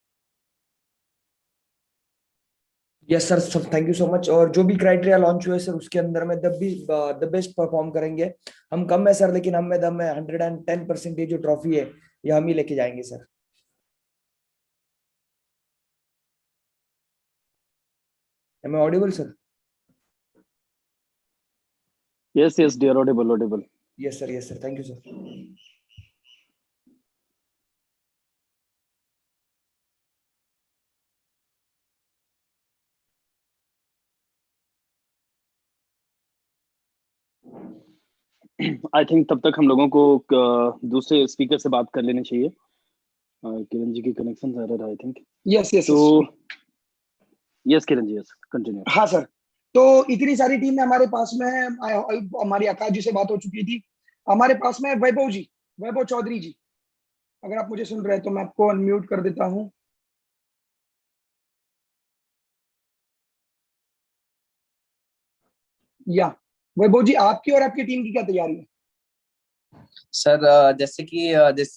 Yes sir, सब थैंक यू सो मच। और जो भी क्राइटेरिया लॉन्च हुए सर, उसके अंदर में द बेस्ट परफॉर्म करेंगे। हम कम है सर, लेकिन हम में दम है। 110% ये जो ट्रॉफी है ये हम ही लेके जाएंगे sir. Am I audible, sir? Yes, yes, dear, audible. Yes, sir. Yes, sir. Thank you, sir. I think तब तक हम लोगों को दूसरे स्पीकर से बात कर लेनी चाहिए। किरण जी की कनेक्शन एरर है आई थिंक। यस यस तो yes Kiran ji, yes continue. हाँ सर, तो इतनी सारी टीम हमारे पास में है। हमारी आकाश जी से बात हो चुकी थी। हमारे पास में वैभव जी, वैभव चौधरी जी, अगर आप मुझे सुन रहे हैं तो मैं आपको अनम्यूट कर देता हूं। या वैभव जी, आपकी और आपकी टीम की क्या तैयारी है? सर जैसे कि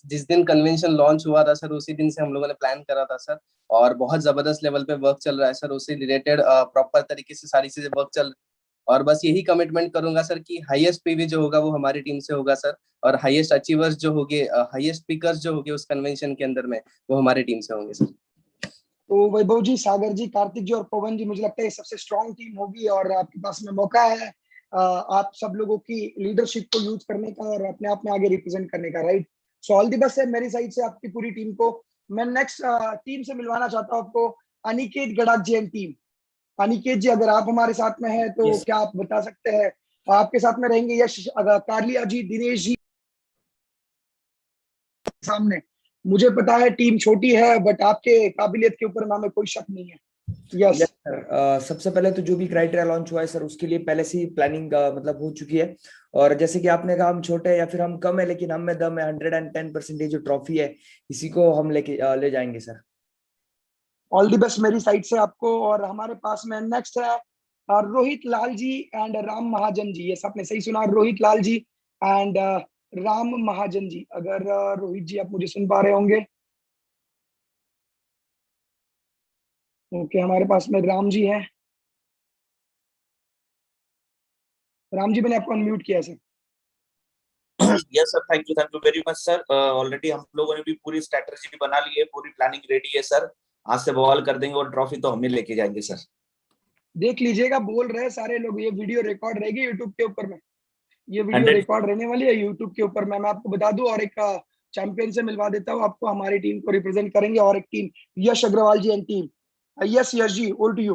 जिस दिन कन्वेंशन लॉन्च हुआ था सर, उसी दिन से हम लोगों ने प्लान करा था सर। और बहुत जबरदस्त लेवल पे वर्क चल रहा है सर, उसी रिलेटेड प्रॉपर तरीके से सारी चीजें वर्क चल रही है। और बस यही कमिटमेंट करूंगा सर कि हाईएस्ट पीवी जो होगा वो हमारी टीम से होगा सर। और हाईएस्ट अचीवर्स जो होंगे, हाईएस्ट स्पीकर्स जो होंगे उस कन्वेंशन के अंदर में, वो हमारी टीम से होंगे सर। तो वैभव जी, सागर जी, कार्तिक जी और पवन जी, मुझे लगता है ये सबसे स्ट्रॉन्ग टीम होगी और आपके पास में मौका है आप सब लोगों की लीडरशिप को यूज करने का और अपने आप में आगे रिप्रेजेंट करने का, right? So all the best है मेरी साइड से आपकी पूरी टीम को। मैं नेक्स्ट टीम से मिलवाना चाहता हूँ आपको, अनिकेत गडाख जी एंड टीम। अनिकेत जी, अगर आप हमारे साथ में हैं तो Yes. क्या आप बता सकते हैं? आपके साथ में रहेंगे यश, कालिया जी, दिनेश जी। सामने। मुझे पता है टीम छोटी है, बट आपके काबिलियत के ऊपर हमें कोई शक नहीं है। यस सर, सबसे पहले तो जो भी क्राइटेरिया लॉन्च हुआ है सर, उसके लिए पहले से ही प्लानिंग मतलब हो चुकी है। और जैसे कि आपने कहा हम छोटे हैं या फिर हम कम है, लेकिन हम में दम है। 110% जो ट्रॉफी है, इसी को हम ले जाएंगे सर। ऑल द बेस्ट मेरी साइड से आपको। और हमारे पास में नेक्स्ट है रोहित लाल जी एंड राम महाजन जी। यस, आपने सही सुना, रोहित लाल जी एंड राम महाजन जी। अगर रोहित जी आप मुझे सुन पा रहे होंगे। ओके, हमारे पास में राम जी है। राम जी, मैंने आपको अनम्यूट किया है sir. Yes sir, thank you very much sir. Already हम लोगों ने भी पूरी स्ट्रेटजी बना ली है, पूरी प्लानिंग रेडी है सर। आज से बवाल कर देंगे और ट्रॉफी तो हम ही लेके जाएंगे सर। देख लीजिएगा, बोल रहे हैं सारे लोग, ये वीडियो रिकॉर्ड रहेगी यूट्यूब के ऊपर में। ये वीडियो 100 रिकॉर्ड रहने वाली है यूट्यूब के ऊपर मैं आपको बता दूं। और एक चैंपियन से मिलवा देता हूँ आपको, हमारी टीम को रिप्रेजेंट करेंगे। और एक team Yash Agarwal ji and team. Yes Yash ji, over to you.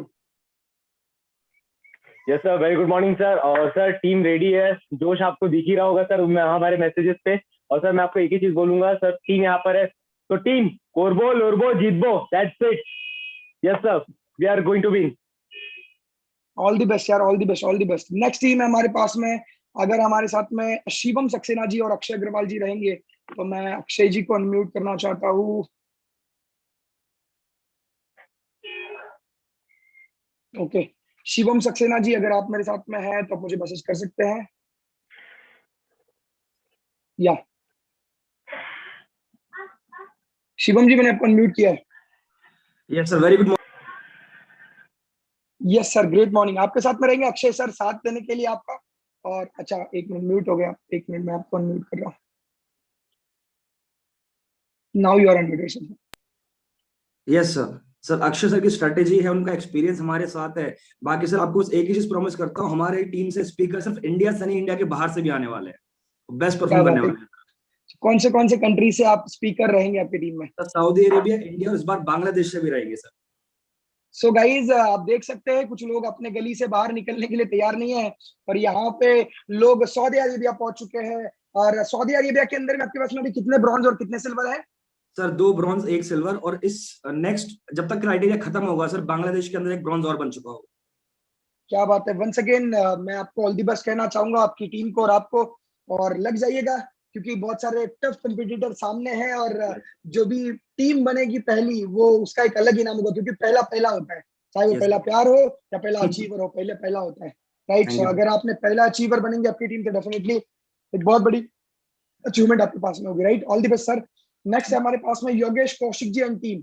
Yes sir, very good morning sir. और सर टीम रेडी है, जोश आपको दिख ही रहा होगा सर हमारे मैसेजेस पे। और सर मैं आपको एक ही चीज बोलूंगा सर, टीम यहाँ पर है तो टीम कोरबो लोरबो जीतबो, that's it. Yes sir, we are going to win. All the best यार, all the best, all the best. Next team है हमारे पास में। अगर हमारे साथ में शिवम सक्सेना जी और अक्षय अग्रवाल जी रहेंगे तो मैं अक्षय जी को अनम्यूट करना चाहता हूँ। ओके, शिवम सक्सेना जी अगर आप मेरे साथ में हैं तो मुझे मैसेज कर सकते हैं। या शिवम जी, मैंने आपको अनम्यूट किया है। Yes sir, very good morning. Yes sir, great morning. आपके साथ में रहेंगे अक्षय सर, साथ देने के लिए आपका। और अच्छा, एक मिनट म्यूट हो गया, एक मिनट मैं आपको अनम्यूट कर रहा हूँ। Now you are unmuted. Yes sir. Sir Akshay sir की स्ट्रेटेजी है, उनका एक्सपीरियंस हमारे साथ है। बाकी सर आपको एक ही चीज प्रॉमिस करता हूँ, हमारी टीम से स्पीकर सिर्फ इंडिया से नहीं, इंडिया के बाहर से भी आने वाले हैं, बेस्ट परफॉर्म करने वाले हैं। कौन से कंट्री से आप स्पीकर रहेंगे आपकी टीम में? सऊदी अरेबिया, इंडिया और इस बार बांग्लादेश से भी रहेंगे सर। सो गाइज, आप देख सकते हैं कुछ लोग अपने गली से बाहर निकलने के लिए तैयार नहीं है। और यहाँ पे लोग सऊदी अरेबिया पहुंच चुके हैं। और सऊदी अरेबिया के अंदर में आपके पास में अभी कितने ब्रॉन्ज और कितने सिल्वर है? Sir 2 bronze 1 silver. और इस नेक्स्ट जब तक क्राइटेरिया खत्म होगा सर, बांग्लादेश के अंदर 1 ब्रॉन्ज और बन चुका होगा। क्या बात है। वंस अगेन मैं आपको ऑल द बेस्ट कहना चाहूंगा आपकी टीम को और आपको। और लग जाइएगा क्योंकि बहुत सारे टफ कंपटीटर सामने हैं। और जो भी टीम बनेगी पहली, वो उसका एक अलग इनाम होगा, क्योंकि पहला पहला होता है। चाहे वो पहला प्यार हो या पहला अचीवर हो, पहले पहला होता है। राइट। सो अगर आपने पहला अचीवर बनेंगे आपकी टीम, तो डेफिनेटली एक बहुत बड़ी अचीवमेंट आपके पास में होगी। Right, all the best sir. Next है हमारे पास में योगेश कौशिक जी एंड टीम।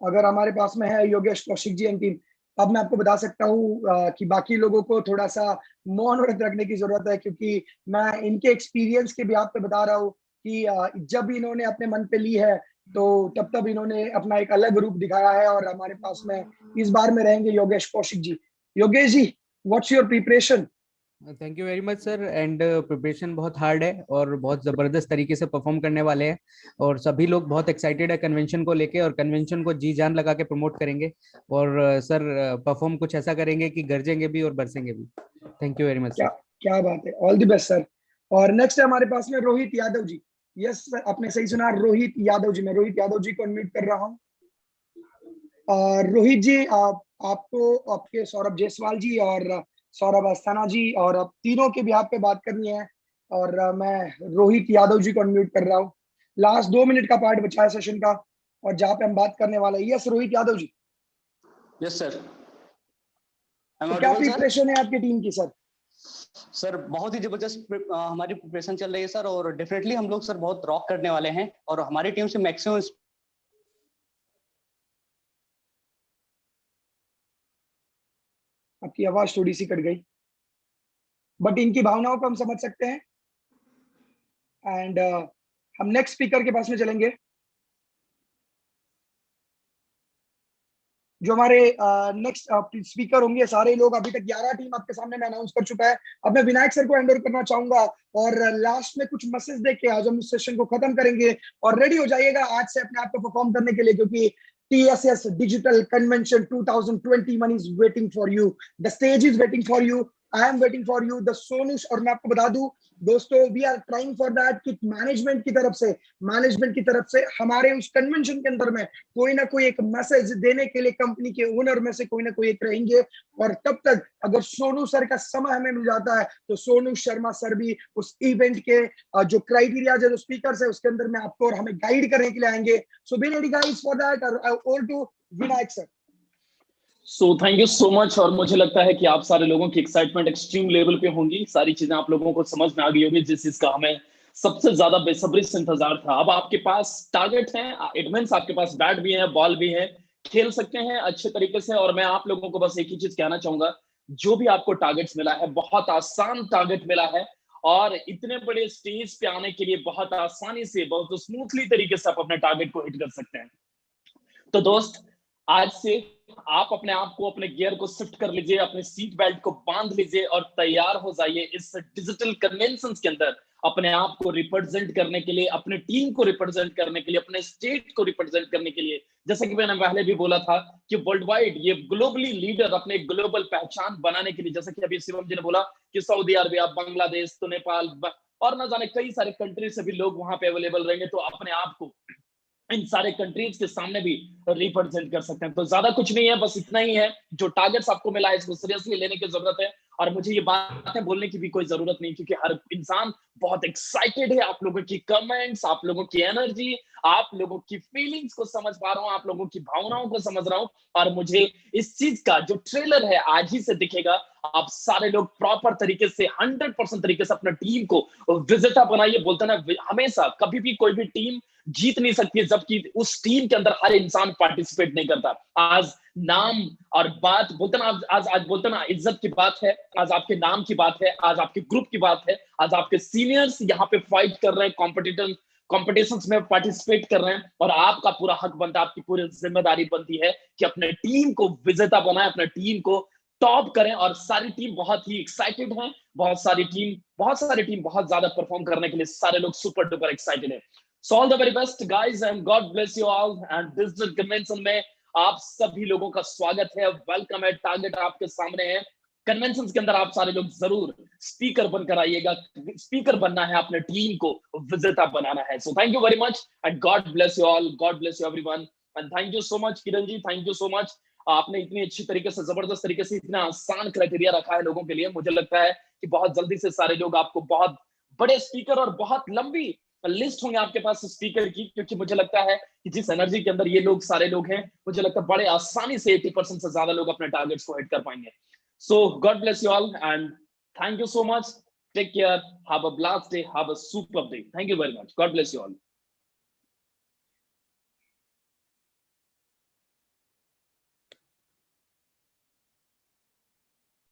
अगर हमारे पास में है योगेश कौशिक जी एंड टीम, अब मैं आपको बता सकता हूँ कि बाकी लोगों को थोड़ा सा मौन व्रत रखने की जरूरत है, क्योंकि मैं इनके एक्सपीरियंस के बिहाफ पे बता रहा हूँ कि जब इन्होंने अपने मन पे ली है तो तब इन्होंने अपना एक अलग रूप दिखाया है। और हमारे पास में इस बार में रहेंगे Yogesh Kaushik ji. Yogesh ji, what's your preparation? Thank you very much sir. And preparation बहुत हार्ड है और बहुत जबरदस्त तरीके से परफॉर्म करने वाले हैं। और सभी लोग बहुत एक्साइटेड है कन्वेंशन को लेके, और कन्वेंशन को जी जान लगा के प्रमोट करेंगे। और सर परफॉर्म कुछ ऐसा करेंगे कि गरजेंगे भी और बरसेंगे भी। Thank you very much sir. क्या बात है, ऑल द बेस्ट सर। और नेक्स्ट है हमारे पास में रोहित यादव जी। यस सर, आपने सही सुना, रोहित यादव जी। मैं रोहित यादव जी को अनम्यूट कर रहा हूँ। रोहित जी, आपको आपके सौरभ जायसवाल जी और सौरभ अस्थाना जी और अब तीनों के बिहाफ पे बात करनी है। और मैं रोहित यादव जी को अनम्यूट कर रहा हूँ। लास्ट 2 मिनट का पार्ट बचा है सेशन का, और जहाँ पे हम बात करने वाले हैं। Yes Rohit Yadav ji. Yes sir. तो क्या प्रिपरेशन है आपकी टीम की सर? सर बहुत ही जबरदस्त हमारी प्रिपरेशन चल रही है सर, और डेफिनेटली हम लोग सर बहुत रॉक करने वाले हैं। और हमारी टीम से मैक्सिमम आपकी आवाज थोड़ी सी कट गई, बट इनकी भावनाओं को हम समझ सकते हैं। एंड हम नेक्स्ट स्पीकर के पास में चलेंगे, जो हमारे नेक्स्ट स्पीकर होंगे। सारे लोग, अभी तक 11 टीम आपके सामने मैं अनाउंस कर चुका है। अब मैं विनायक सर को हैंड ओवर करना चाहूंगा और लास्ट में कुछ मैसेज देके आज हम इस सेशन को खत्म करेंगे। और रेडी हो जाइएगा आज से अपने आप को परफॉर्म करने के लिए, क्योंकि TSS Digital Convention 2021 is waiting for you. The stage is waiting for you. I am waiting for you. The Sonush, और मैं आपको बता दूं दोस्तों we are trying for that कि मैनेजमेंट की तरफ से हमारे उस कन्वेंशन के अंदर में कोई ना कोई एक मैसेज देने के लिए कंपनी के ओनर में से कोई ना कोई एक रहेंगे। और तब तक अगर सोनू सर का समय हमें मिल जाता है तो सोनू शर्मा सर भी उस इवेंट के जो क्राइटेरिया जो स्पीकर्स है उसके अंदर में आपको और हमें गाइड करने के लिए आएंगे। So be ready guys for that. Over to Vinayak sir. So thank you so much. और मुझे लगता है कि आप सारे लोगों की एक्साइटमेंट एक्सट्रीम लेवल पे होंगी, सारी चीजें आप लोगों को समझ में आ गई होगी जिस चीज का हमें सबसे ज्यादा बेसब्री से इंतजार था। अब आपके पास टारगेट है, इट मींस आपके पास बैट भी है, बॉल भी है, खेल सकते हैं अच्छे तरीके से। और मैं आप लोगों को बस एक ही चीज कहना चाहूंगा, जो भी आपको टारगेट्स मिला है बहुत आसान टारगेट मिला है, और इतने बड़े स्टेज पे आने के लिए बहुत आसानी से, बहुत स्मूथली तरीके से आप अपने टारगेट को हिट कर सकते हैं। तो दोस्त, आज से आप अपने आप को, अपने गियर को शिफ्ट कर लीजिए, अपने सीट बेल्ट को बांध लीजिए और तैयार हो जाइए इस डिजिटल कन्वेंशन के अंदर अपने आप को रिप्रेजेंट करने के लिए, अपने टीम को रिप्रेजेंट करने के लिए, अपने स्टेट को रिप्रेजेंट करने के लिए। जैसा कि मैंने पहले भी बोला था कि वर्ल्ड वाइड ये ग्लोबली लीडर अपने ग्लोबल पहचान बनाने के लिए, जैसा कि अभी शिवम जी ने बोला कि सऊदी अरबिया, बांग्लादेश, तो नेपाल और ना जाने कई सारे कंट्री से भी लोग वहां पे अवेलेबल रहेंगे, तो अपने आप को इन सारे कंट्रीज के सामने भी रिप्रेजेंट कर सकते हैं। तो ज्यादा कुछ नहीं है, बस इतना ही है। जो टारगेट्स आपको मिला है इसको सीरियसली लेने की जरूरत है, और मुझे ये बातें बोलने की भी कोई जरूरत नहीं, क्योंकि हर इंसान बहुत एक्साइटेड है। आप लोगों की कमेंट्स, आप लोगों की एनर्जी, आप लोगों की फीलिंग्स को समझ पा रहा हूँ, आप लोगों की भावनाओं को समझ रहा हूँ, और मुझे इस चीज का जो ट्रेलर है आज ही से दिखेगा। आप सारे लोग प्रॉपर तरीके से 100% तरीके से अपना टीम को विजेता बनाइए। बोलते ना, हमेशा कभी भी कोई भी टीम जीत नहीं सकती है जबकि उस टीम के अंदर हर इंसान पार्टिसिपेट नहीं करता। आज नाम और बात बोलते ना, आज बोलते ना, इज्जत की बात है, आज आपके नाम की बात है, आज आपके ग्रुप की बात है, आज आपके सीनियर्स यहाँ पे फाइट कर रहे हैं, कॉम्पिटिशंस में पार्टिसिपेट कर रहे हैं, और आपका पूरा हक बनता है, आपकी पूरी जिम्मेदारी बनती है कि अपने टीम को विजेता बनाए, अपने टीम को टॉप करें। और सारी टीम बहुत ही एक्साइटेड है, बहुत सारी टीम बहुत ज्यादा परफॉर्म करने के लिए सारे लोग सुपर डुपर एक्साइटेड है। So all the very best guys and God bless you all। and digital convention में आप सभी लोगों का स्वागत है, वेलकम है। टारगेट आपके सामने है, कन्वेंशन के अंदर आप सारे लोग जरूर स्पीकर बनकर आइएगा। स्पीकर बनना है, अपने टीम को विजेता बनाना है। So thank you very much and God bless you all, God bless you everyone and thank you so much Kiran ji, thank you so much. आपने इतनी अच्छी तरीके से, जबरदस्त तरीके से, इतना आसान क्राइटेरिया रखा है लोगों के लिए। मुझे लगता है कि बहुत जल्दी से सारे लोग आपको बहुत बड़े स्पीकर और बहुत लंबी लिस्ट होंगे आपके पास स्पीकर की, क्योंकि मुझे लगता है कि जिस एनर्जी के अंदर ये लोग सारे लोग हैं, मुझे लगता है बड़े आसानी से 80% से ज्यादा लोग अपने टारगेट्स को हिट कर पाएंगे। So God bless you all and thank you so much. Take care, have a blast day, have a super day. Thank you very much, God bless you all.